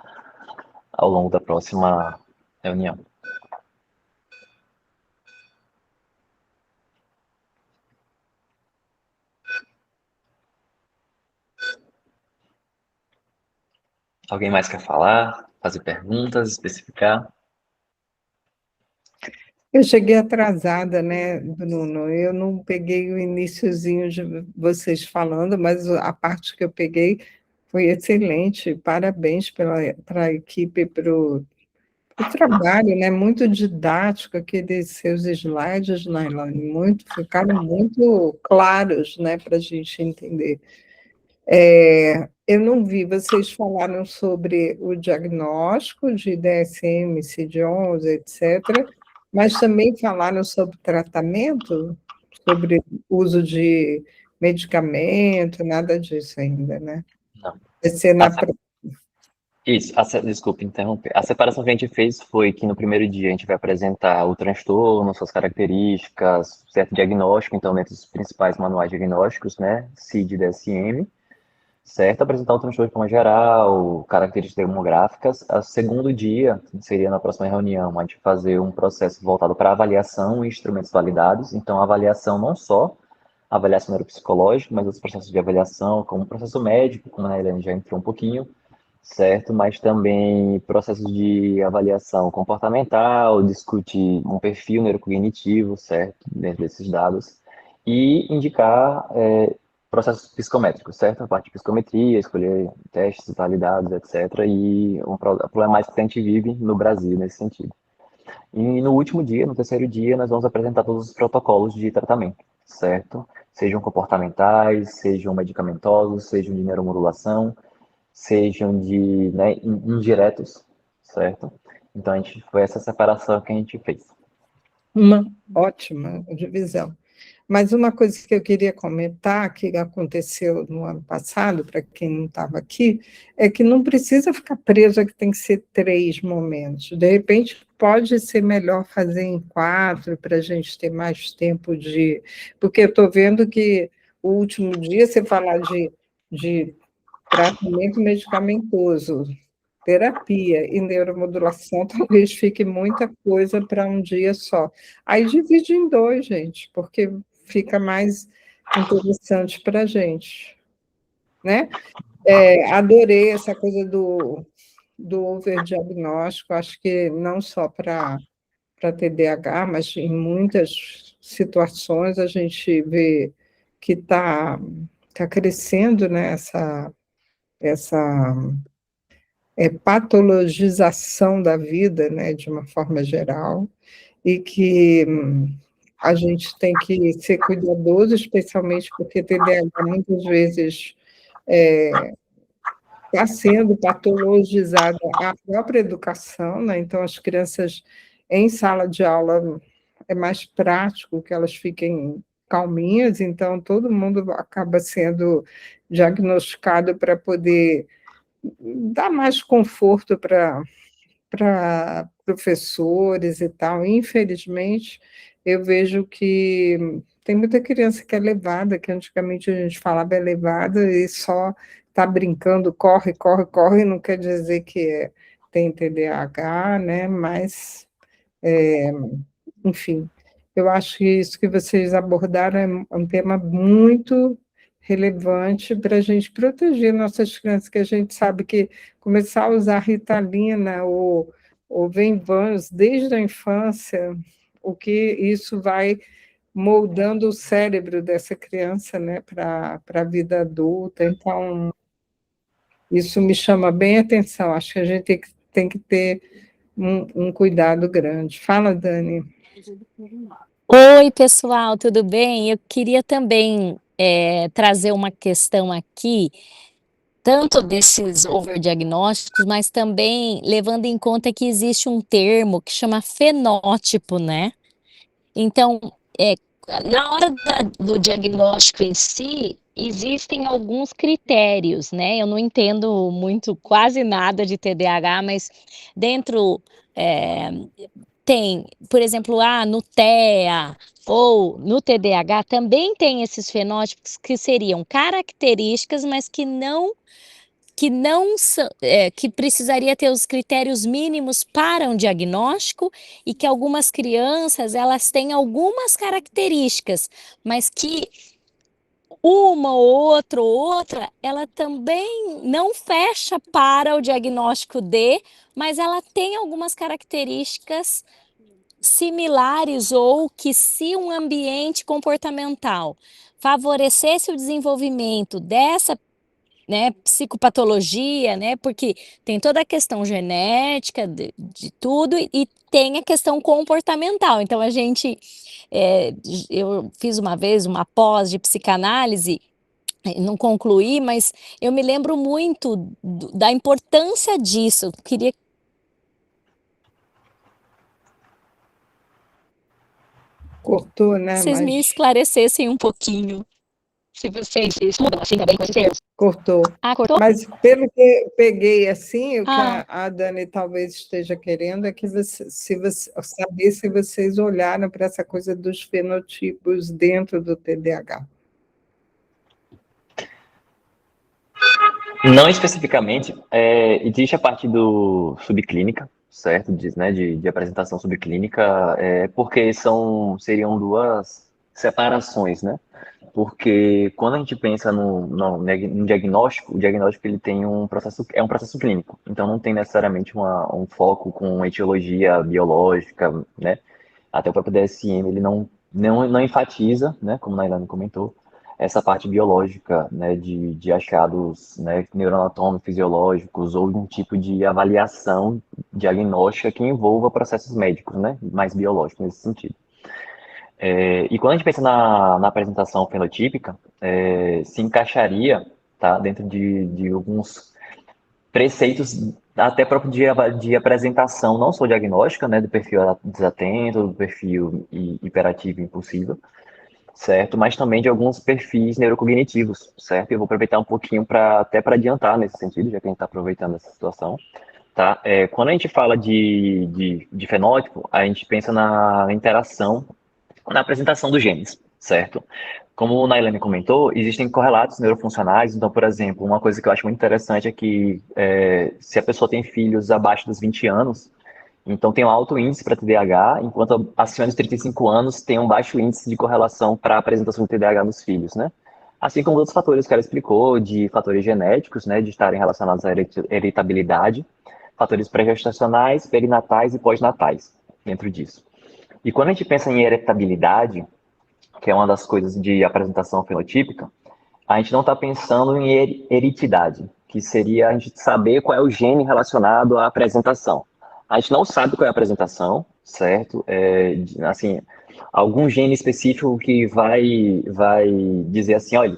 ao longo da próxima reunião. Alguém mais quer falar, fazer perguntas, especificar? Eu cheguei atrasada, né, Bruno? Eu não peguei o iniciozinho de vocês falando, mas a parte que eu peguei foi excelente. Parabéns para a equipe, para o trabalho, né? Muito didático, aqueles seus slides, Nailane, ficaram muito claros, né, para a gente entender. Eu não vi, vocês falaram sobre o diagnóstico de DSM, CID-11, etc., Mas também falaram sobre tratamento, sobre uso de medicamento, nada disso ainda, né? Não. Vai ser A na se- Isso, desculpa interromper. A separação que a gente fez foi que no primeiro dia a gente vai apresentar o transtorno, suas características, certo diagnóstico, então, dentre os principais manuais diagnósticos, né, CID e DSM, certo? Apresentar o transtorno de forma geral, características demográficas. O segundo dia, que seria na próxima reunião, a gente fazer um processo voltado para avaliação e instrumentos validados. Então, avaliação não só avaliação neuropsicológica, mas os processos de avaliação, como o processo médico, como a Helene já entrou um pouquinho, certo? Mas também processos de avaliação comportamental, discutir um perfil neurocognitivo, certo? Dentro desses dados. E indicar processos psicométricos, certo? A parte de psicometria, escolher testes validados, etc. E a problemática que a gente vive no Brasil nesse sentido. E no último dia, no terceiro dia, nós vamos apresentar todos os protocolos de tratamento, certo? Sejam comportamentais, sejam medicamentosos, sejam de neuromodulação, sejam de, né, indiretos, certo? Então, foi essa separação que a gente fez. uma ótima divisão. Mas uma coisa que eu queria comentar, que aconteceu no ano passado, para quem não estava aqui, é que não precisa ficar preso a que tem que ser 3 momentos. De repente, pode ser melhor fazer em 4, para a gente ter mais tempo de... Porque eu estou vendo que o último dia, você falar de tratamento medicamentoso, terapia e neuromodulação, talvez fique muita coisa para um dia só. Aí divide em 2, gente, porque fica mais interessante para a gente, né? Adorei essa coisa do overdiagnóstico, acho que não só para TDAH, mas em muitas situações a gente vê que tá crescendo, né, essa patologização da vida, né, de uma forma geral, e que a gente tem que ser cuidadoso, especialmente porque TDAH muitas vezes está sendo patologizada a própria educação, né? Então as crianças em sala de aula é mais prático que elas fiquem calminhas, então todo mundo acaba sendo diagnosticado para poder dar mais conforto para professores e tal. Infelizmente, eu vejo que tem muita criança que é levada, que antigamente a gente falava é levada e só está brincando, corre, corre, corre, não quer dizer que tem TDAH, né? Mas, enfim, eu acho que isso que vocês abordaram é um tema muito relevante para a gente proteger nossas crianças, que a gente sabe que começar a usar Ritalina ou Venvans desde a infância, o que isso vai moldando o cérebro dessa criança, né, para a vida adulta. Então, isso me chama bem a atenção. Acho que a gente tem que ter um cuidado grande. Fala, Dani. Oi, pessoal, tudo bem? Eu queria também trazer uma questão aqui, tanto desses overdiagnósticos, mas também levando em conta que existe um termo que chama fenótipo, né? Então, na hora do diagnóstico em si, existem alguns critérios, né? Eu não entendo muito, quase nada de TDAH, mas dentro tem, por exemplo, no TEA ou no TDAH também tem esses fenótipos que seriam características, mas que precisaria ter os critérios mínimos para um diagnóstico e que algumas crianças elas têm algumas características, mas que uma ou outra, ela também não fecha para o diagnóstico mas ela tem algumas características similares ou que se um ambiente comportamental favorecesse o desenvolvimento dessa, né, psicopatologia, né, porque tem toda a questão genética de tudo e tem a questão comportamental. Então eu fiz uma vez uma pós de psicanálise, não concluí, mas eu me lembro muito da importância disso. Eu queria Cortou, né? Vocês me Mas esclarecessem um pouquinho, se vocês estudam assim também com esses termos. cortou. Ah, cortou? Mas pelo que eu peguei assim, o que Ah, a Dani talvez esteja querendo é que saber se vocês olharam para essa coisa dos fenotipos dentro do TDAH. Não especificamente, existe a parte do subclínica, certo? De apresentação subclínica, porque seriam duas separações, né? Porque quando a gente pensa no diagnóstico, o diagnóstico ele tem é um processo clínico, então não tem necessariamente um foco com etiologia biológica, né? Até o próprio DSM ele não enfatiza, né? Como a Nailane comentou, essa parte biológica, né, de achados, né, neuroanatômicos, fisiológicos ou um tipo de avaliação diagnóstica que envolva processos médicos, né, mais biológicos nesse sentido. E quando a gente pensa na apresentação fenotípica, se encaixaria, tá, dentro de alguns preceitos até próprio de apresentação, não só diagnóstica, né, do perfil desatento, do perfil hiperativo e impulsivo, certo? Mas também de alguns perfis neurocognitivos, certo? Eu vou aproveitar um pouquinho até para adiantar nesse sentido, já que a gente está aproveitando essa situação, tá? Quando a gente fala de fenótipo, a gente pensa na interação, na apresentação dos genes, certo? Como a Nailane comentou, existem correlatos neurofuncionais, então, por exemplo, uma coisa que eu acho muito interessante é que se a pessoa tem filhos abaixo dos 20 anos, então tem um alto índice para TDAH, enquanto acima dos 35 anos tem um baixo índice de correlação para a apresentação de TDAH nos filhos, né? Assim como outros fatores que ela explicou, de fatores genéticos, né, de estarem relacionados à heritabilidade, fatores pré-gestacionais, perinatais e pós-natais, dentro disso. E quando a gente pensa em heritabilidade, que é uma das coisas de apresentação fenotípica, a gente não está pensando em heritidade, que seria a gente saber qual é o gene relacionado à apresentação. A gente não sabe qual é a apresentação, certo? Assim, algum gene específico que vai dizer assim, olha,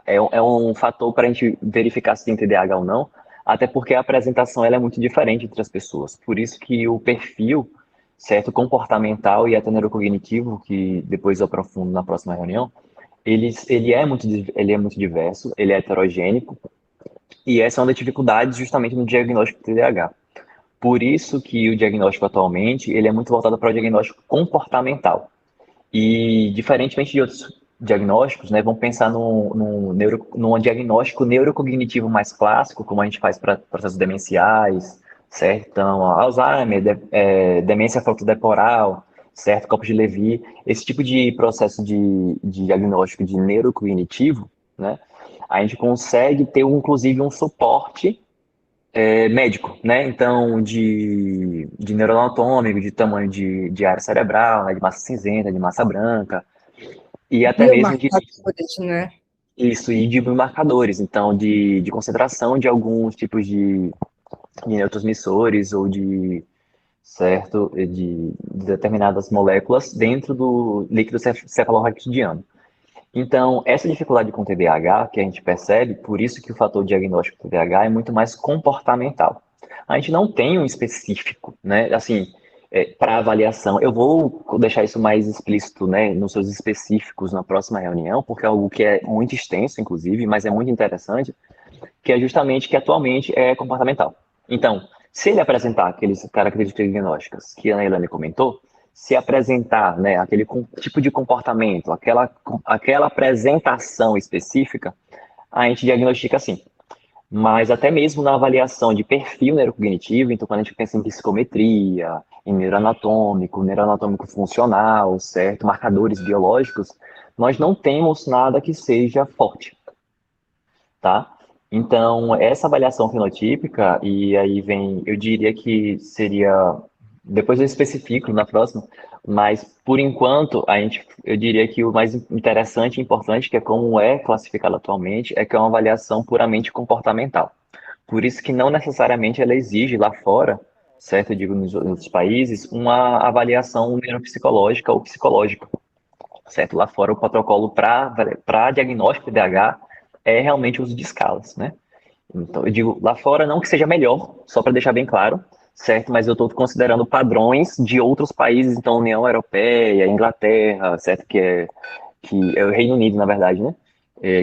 é um fator para a gente verificar se tem TDAH ou não, até porque a apresentação ela é muito diferente entre as pessoas. Por isso que o perfil, certo, comportamental e até neurocognitivo, que depois eu aprofundo na próxima reunião, ele é muito diverso, ele é heterogênico, e essa é uma das dificuldades justamente no diagnóstico do TDAH. Por isso que o diagnóstico atualmente, ele é muito voltado para o diagnóstico comportamental. E, diferentemente de outros diagnósticos, né, vamos pensar num diagnóstico neurocognitivo mais clássico, como a gente faz para processos demenciais, certo? Então, Alzheimer, demência frontotemporal, certo? Kaplan-Levi, esse tipo de processo de diagnóstico de neurocognitivo, né, a gente consegue ter, inclusive, um suporte médico, né? Então, de neuroanatômico, de tamanho de área cerebral, né? De massa cinzenta, de massa branca, e até mesmo Biomarcadores, né? isso, e de biomarcadores, então, de concentração de alguns tipos de neurotransmissores ou de determinadas moléculas dentro do líquido cefalorraquidiano. Então, essa dificuldade com TDAH que a gente percebe, por isso que o fator diagnóstico do TDAH é muito mais comportamental. A gente não tem um específico, né? Assim, para avaliação. Eu vou deixar isso mais explícito, né, nos seus específicos na próxima reunião, porque é algo que é muito extenso, inclusive, mas é muito interessante, que é justamente que atualmente é comportamental. Então, se ele apresentar aqueles características diagnósticas que a Nailane comentou, se apresentar, né, aquele tipo de comportamento, aquela apresentação específica, a gente diagnostica assim. Mas até mesmo na avaliação de perfil neurocognitivo, então quando a gente pensa em psicometria, em neuroanatômico funcional, certo? Marcadores biológicos, nós não temos nada que seja forte, tá? Então, essa avaliação fenotípica, e aí vem, eu diria que seria, depois eu especifico na próxima, mas por enquanto, eu diria que o mais interessante e importante, que é como é classificado atualmente, é que é uma avaliação puramente comportamental. Por isso que não necessariamente ela exige lá fora, certo? Eu digo nos outros países, uma avaliação neuropsicológica ou psicológica, certo? Lá fora o protocolo para diagnóstico de TDAH é realmente o uso de escalas, né? Então, eu digo lá fora não que seja melhor, só para deixar bem claro, certo? Mas eu estou considerando padrões de outros países, então União Europeia, Inglaterra, certo? Que é o Reino Unido, na verdade, né?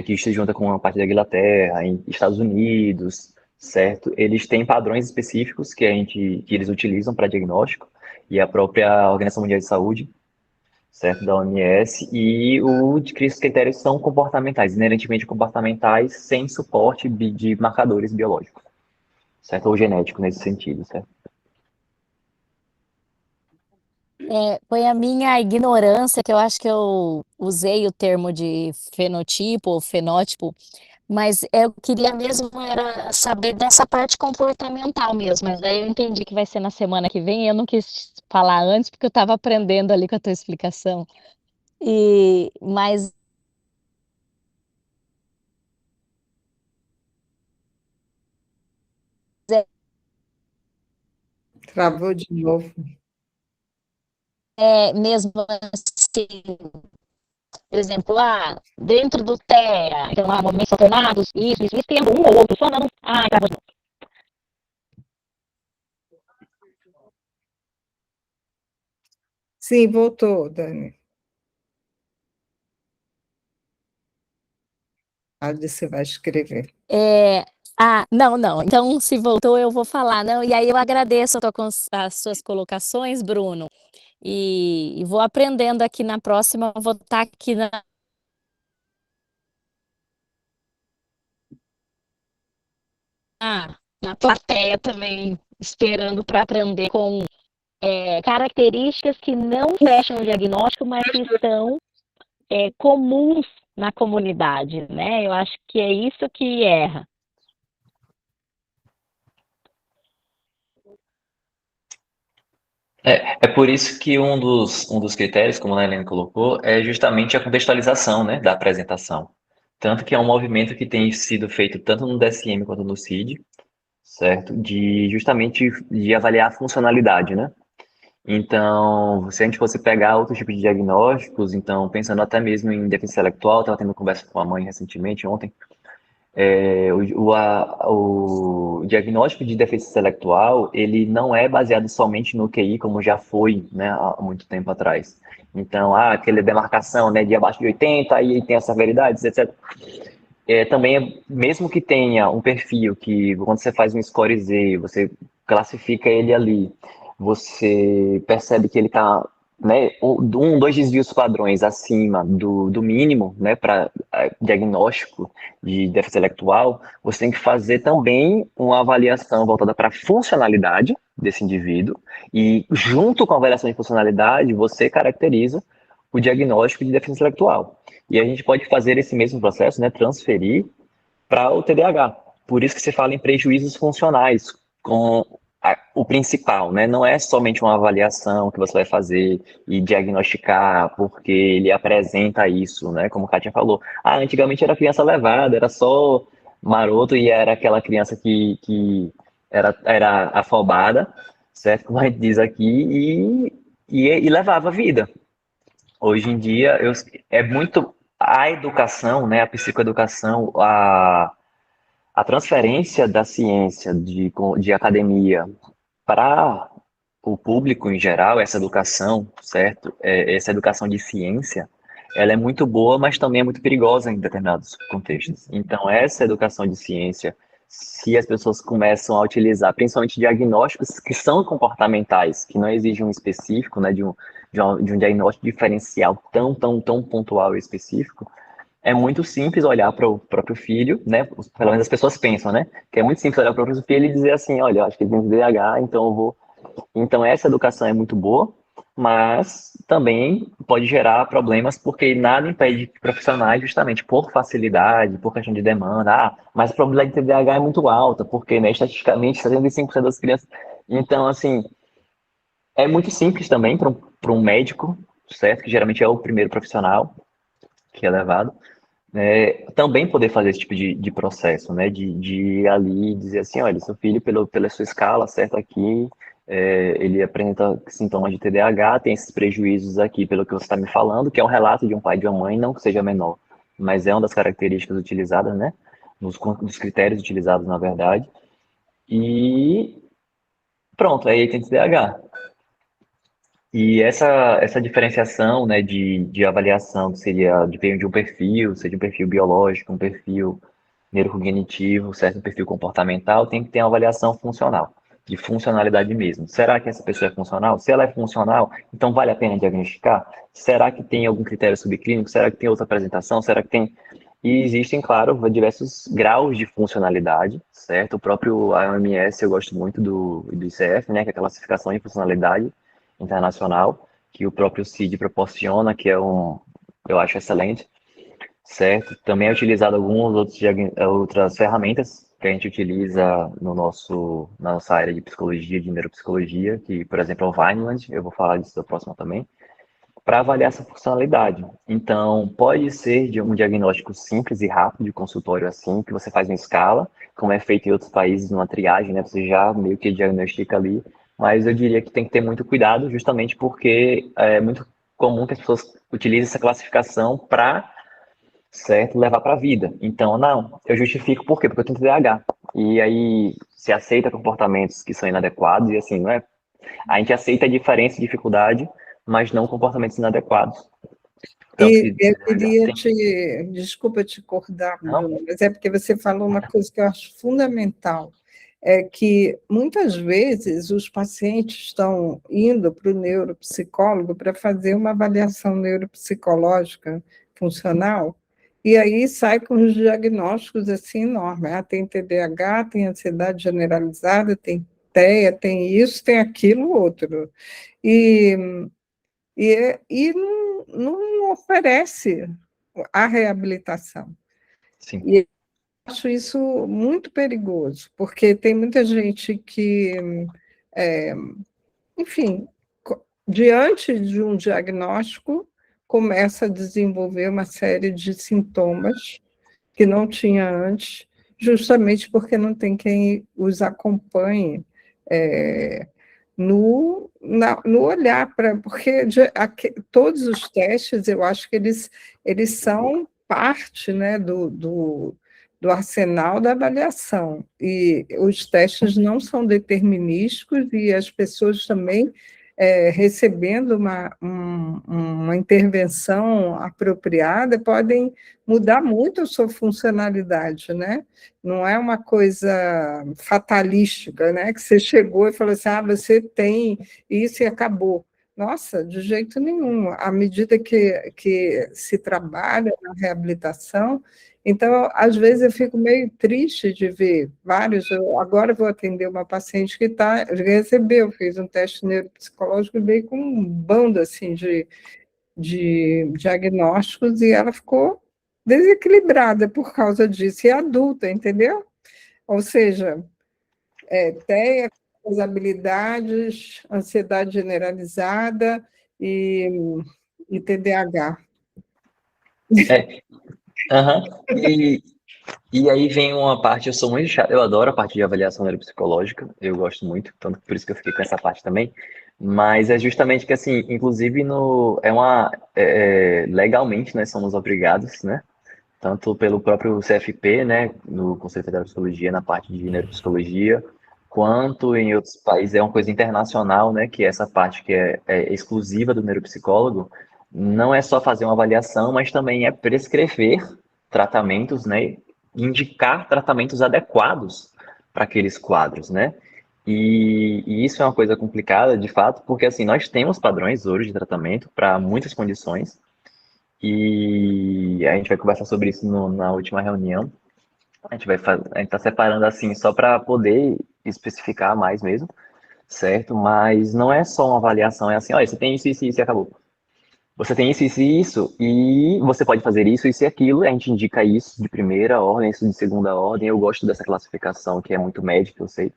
Que se junta com uma parte da Inglaterra, em Estados Unidos, certo? Eles têm padrões específicos que eles utilizam para diagnóstico, e a própria Organização Mundial de Saúde, certo? Da OMS, e os critérios são comportamentais, inerentemente comportamentais, sem suporte de marcadores biológicos, certo? Ou genético nesse sentido, certo? Foi a minha ignorância que eu acho que eu usei o termo de fenotipo ou fenótipo, mas eu queria mesmo era saber dessa parte comportamental mesmo, mas daí eu entendi que vai ser na semana que vem, e eu não quis falar antes porque eu estava aprendendo ali com a tua explicação. Mas Travou de novo. mesmo assim, por exemplo, dentro do TEA, então movimentos alternados, isso, tendo um ou outro, só não, travou de novo. Sim, voltou, Dani. Você vai escrever. Não, não. Então, se voltou, eu vou falar. Não, e aí eu agradeço as suas colocações, Bruno, e vou aprendendo aqui na próxima. Eu vou estar aqui na plateia também, esperando para aprender com características que não fecham o diagnóstico, mas que são comuns na comunidade, né? Eu acho que é isso que erra. É por isso que um dos critérios, como a Helena colocou, é justamente a contextualização, né, da apresentação. Tanto que é um movimento que tem sido feito tanto no DSM quanto no CID, certo? Justamente de avaliar a funcionalidade, né? Então, se a gente fosse pegar outros tipos de diagnósticos, então, pensando até mesmo em deficiência intelectual, estava tendo conversa com a mãe recentemente, ontem, o diagnóstico de deficiência intelectual, ele não é baseado somente no QI, como já foi, né, há muito tempo atrás. Então, aquela demarcação, né, de abaixo de 80, aí tem as severidades, etc. Também, mesmo que tenha um perfil que, quando você faz um score Z, você classifica ele ali, você percebe que ele está, né, dois desvios padrões acima do mínimo, né, para diagnóstico de déficit intelectual, você tem que fazer também uma avaliação voltada para a funcionalidade desse indivíduo, e junto com a avaliação de funcionalidade, você caracteriza o diagnóstico de deficiência intelectual. E a gente pode fazer esse mesmo processo, né, transferir para o TDAH. Por isso que se fala em prejuízos funcionais, com o principal, né? Não é somente uma avaliação que você vai fazer e diagnosticar porque ele apresenta isso, né? Como a Kátia falou. Antigamente era criança levada, era só maroto e era aquela criança que era afobada, certo? Como a gente diz aqui, e levava a vida. Hoje em dia, é muito a educação, né, a psicoeducação, a transferência da ciência de academia para o público em geral, essa educação, certo? Essa educação de ciência, ela é muito boa, mas também é muito perigosa em determinados contextos. Então, essa educação de ciência, se as pessoas começam a utilizar, principalmente diagnósticos que são comportamentais, que não exigem um específico, né, de um diagnóstico diferencial tão pontual e específico, é muito simples olhar para o próprio filho, né? Pelo menos as pessoas pensam, né? Que é muito simples olhar para o próprio filho e dizer assim, olha, eu acho que ele tem TDAH, então eu vou. Então essa educação é muito boa, mas também pode gerar problemas porque nada impede que profissionais, justamente por facilidade, por questão de demanda, mas a probabilidade de TDAH é muito alta, porque, né, estatisticamente 75% das crianças. Então, assim, é muito simples também para um médico, certo? Que geralmente é o primeiro profissional que é levado, também poder fazer esse tipo de processo, né? De ir ali e dizer assim, olha, seu filho, pela sua escala, certo, aqui, ele apresenta sintomas de TDAH, tem esses prejuízos aqui, pelo que você está me falando, que é um relato de um pai e de uma mãe, não que seja menor, mas é uma das características utilizadas, né? Dos critérios utilizados, na verdade. E pronto, aí tem TDAH. E essa diferenciação, né, de avaliação, que seria de um perfil, seja um perfil biológico, um perfil neurocognitivo, certo? Um perfil comportamental, tem que ter uma avaliação funcional, de funcionalidade mesmo. Será que essa pessoa é funcional? Se ela é funcional, então vale a pena diagnosticar? Será que tem algum critério subclínico? Será que tem outra apresentação? Será que tem... E existem, claro, diversos graus de funcionalidade, certo? O próprio OMS, eu gosto muito do ICF, né, que é a classificação de funcionalidade internacional, que o próprio CID proporciona, que eu acho excelente, certo? Também é utilizado outras ferramentas que a gente utiliza na nossa área de psicologia, de neuropsicologia, que, por exemplo, é o Vineland, eu vou falar disso da próxima também, para avaliar essa funcionalidade. Então, pode ser de um diagnóstico simples e rápido de consultório assim, que você faz em escala, como é feito em outros países, numa triagem, né? Você já meio que diagnostica ali, mas eu diria que tem que ter muito cuidado, justamente porque é muito comum que as pessoas utilizem essa classificação para, certo, levar para a vida. Então, não, eu justifico por quê? Porque eu tenho TDAH. E aí se aceita comportamentos que são inadequados e assim, não é? A gente aceita a diferença e dificuldade, mas não comportamentos inadequados. Tanto E que eu TDAH queria tem... desculpa te cortar, Não? Bruno, mas é porque você falou uma coisa que eu acho fundamental, é que muitas vezes os pacientes estão indo para o neuropsicólogo para fazer uma avaliação neuropsicológica funcional, e aí sai com os diagnósticos assim enormes. Ah, tem TDAH, tem ansiedade generalizada, tem TEA, tem isso, tem aquilo, outro. E não oferece a reabilitação. Sim. E eu acho isso muito perigoso, porque tem muita gente que, enfim, diante de um diagnóstico, começa a desenvolver uma série de sintomas que não tinha antes, justamente porque não tem quem os acompanhe no olhar para, porque todos os testes, eu acho que eles são parte, né, do arsenal da avaliação, e os testes não são determinísticos, e as pessoas também, recebendo uma intervenção apropriada, podem mudar muito a sua funcionalidade, né? Não é uma coisa fatalística, né? Que você chegou e falou assim, ah, você tem isso e acabou. Nossa, de jeito nenhum. À medida que se trabalha na reabilitação, então, às vezes eu fico meio triste de ver vários. Agora vou atender uma paciente que recebeu, fez um teste neuropsicológico e veio com um bando assim de diagnósticos e ela ficou desequilibrada por causa disso, e adulta, entendeu? Ou seja, TEA, as habilidades, ansiedade generalizada e, e TDAH. É, aham. E aí vem uma parte, eu sou muito chato, eu adoro a parte de avaliação neuropsicológica, eu gosto muito, tanto por isso que eu fiquei com essa parte também, mas é justamente que, assim, inclusive legalmente nós somos obrigados, né, tanto pelo próprio CFP, né, no Conselho Federal de Psicologia, na parte de neuropsicologia, quanto em outros países, é uma coisa internacional, né, que essa parte que é exclusiva do neuropsicólogo, não é só fazer uma avaliação, mas também é prescrever tratamentos, né, indicar tratamentos adequados para aqueles quadros, né, e isso é uma coisa complicada, de fato, porque, assim, nós temos padrões hoje de tratamento para muitas condições, e a gente vai conversar sobre isso na última reunião. A gente tá separando assim só para poder especificar mais mesmo, certo? Mas não é só uma avaliação, é assim, olha, você tem isso e acabou. Você tem isso e isso, e você pode fazer isso e aquilo, a gente indica isso de primeira ordem, isso de segunda ordem. Eu gosto dessa classificação que é muito médica, eu sei,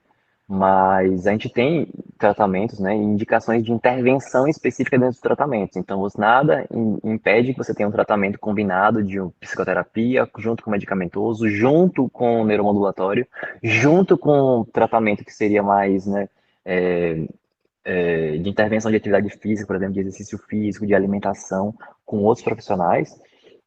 mas a gente tem tratamentos, né, indicações de intervenção específica dentro dos tratamentos. Então, nada impede que você tenha um tratamento combinado de psicoterapia, junto com medicamentoso, junto com neuromodulatório, junto com tratamento que seria mais, né, é, de intervenção de atividade física, por exemplo, de exercício físico, de alimentação, com outros profissionais.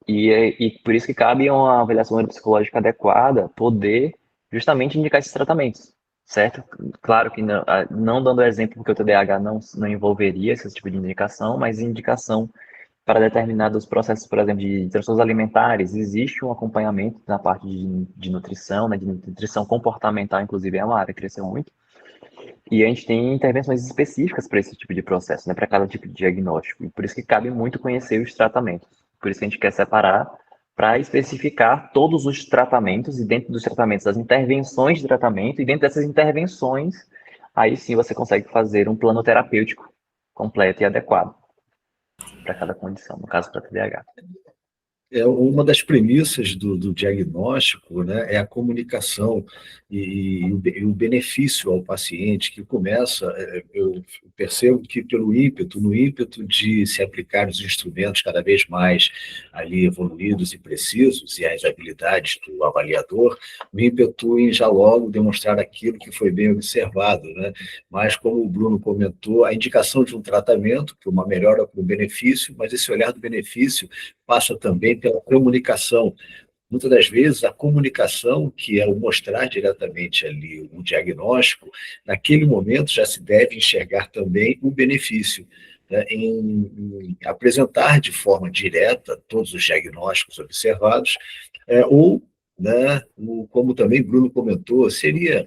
E por isso que cabe uma avaliação neuropsicológica adequada poder justamente indicar esses tratamentos, certo? Claro que não dando exemplo, porque o TDAH não envolveria esse tipo de indicação, mas indicação para determinados processos, por exemplo, de transtornos alimentares, existe um acompanhamento na parte de nutrição, né, de nutrição comportamental, inclusive é uma área que cresceu muito, e a gente tem intervenções específicas para esse tipo de processo, né, para cada tipo de diagnóstico, e por isso que cabe muito conhecer os tratamentos, por isso que a gente quer separar para especificar todos os tratamentos, e dentro dos tratamentos, as intervenções de tratamento, e dentro dessas intervenções, aí sim você consegue fazer um plano terapêutico completo e adequado para cada condição, no caso para TDAH. Uma das premissas do diagnóstico, né, é a comunicação e o benefício ao paciente, que começa, eu percebo que no ímpeto de se aplicar os instrumentos cada vez mais ali evoluídos e precisos, e as habilidades do avaliador, o ímpeto em já logo demonstrar aquilo que foi bem observado, né? Mas, como o Bruno comentou, a indicação de um tratamento, que uma melhora para o benefício, mas esse olhar do benefício passa também pela comunicação. Muitas das vezes, a comunicação, que é o mostrar diretamente ali o diagnóstico, naquele momento já se deve enxergar também o benefício, né, em apresentar de forma direta todos os diagnósticos observados, ou, né, como também Bruno comentou, seria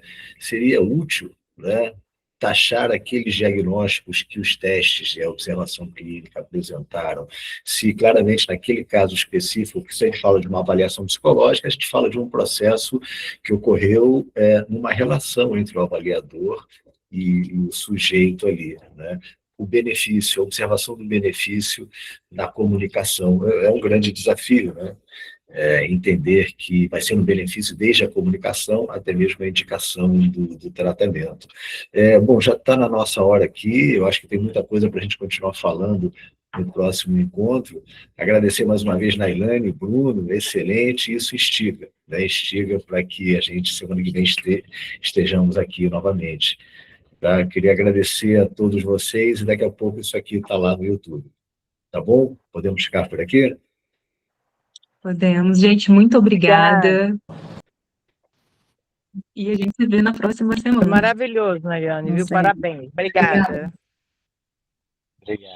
útil, né, taxar aqueles diagnósticos que os testes e a observação clínica apresentaram. Se claramente naquele caso específico, que se a gente fala de uma avaliação psicológica, a gente fala de um processo que ocorreu numa relação entre o avaliador e o sujeito ali, né? O benefício, a observação do benefício na comunicação é um grande desafio, né? Entender que vai ser um benefício desde a comunicação até mesmo a indicação do tratamento. Bom, já está na nossa hora aqui, eu acho que tem muita coisa para a gente continuar falando no próximo encontro. Agradecer mais uma vez, Nailane, Bruno, excelente, isso instiga, né? Instiga para que a gente, semana que vem, estejamos aqui novamente. Tá? Queria agradecer a todos vocês, e daqui a pouco isso aqui está lá no YouTube. Tá bom? Podemos ficar por aqui? Podemos. Gente, muito obrigada. E a gente se vê na próxima semana. Maravilhoso, Nayane, viu? Parabéns. Obrigada. Obrigado.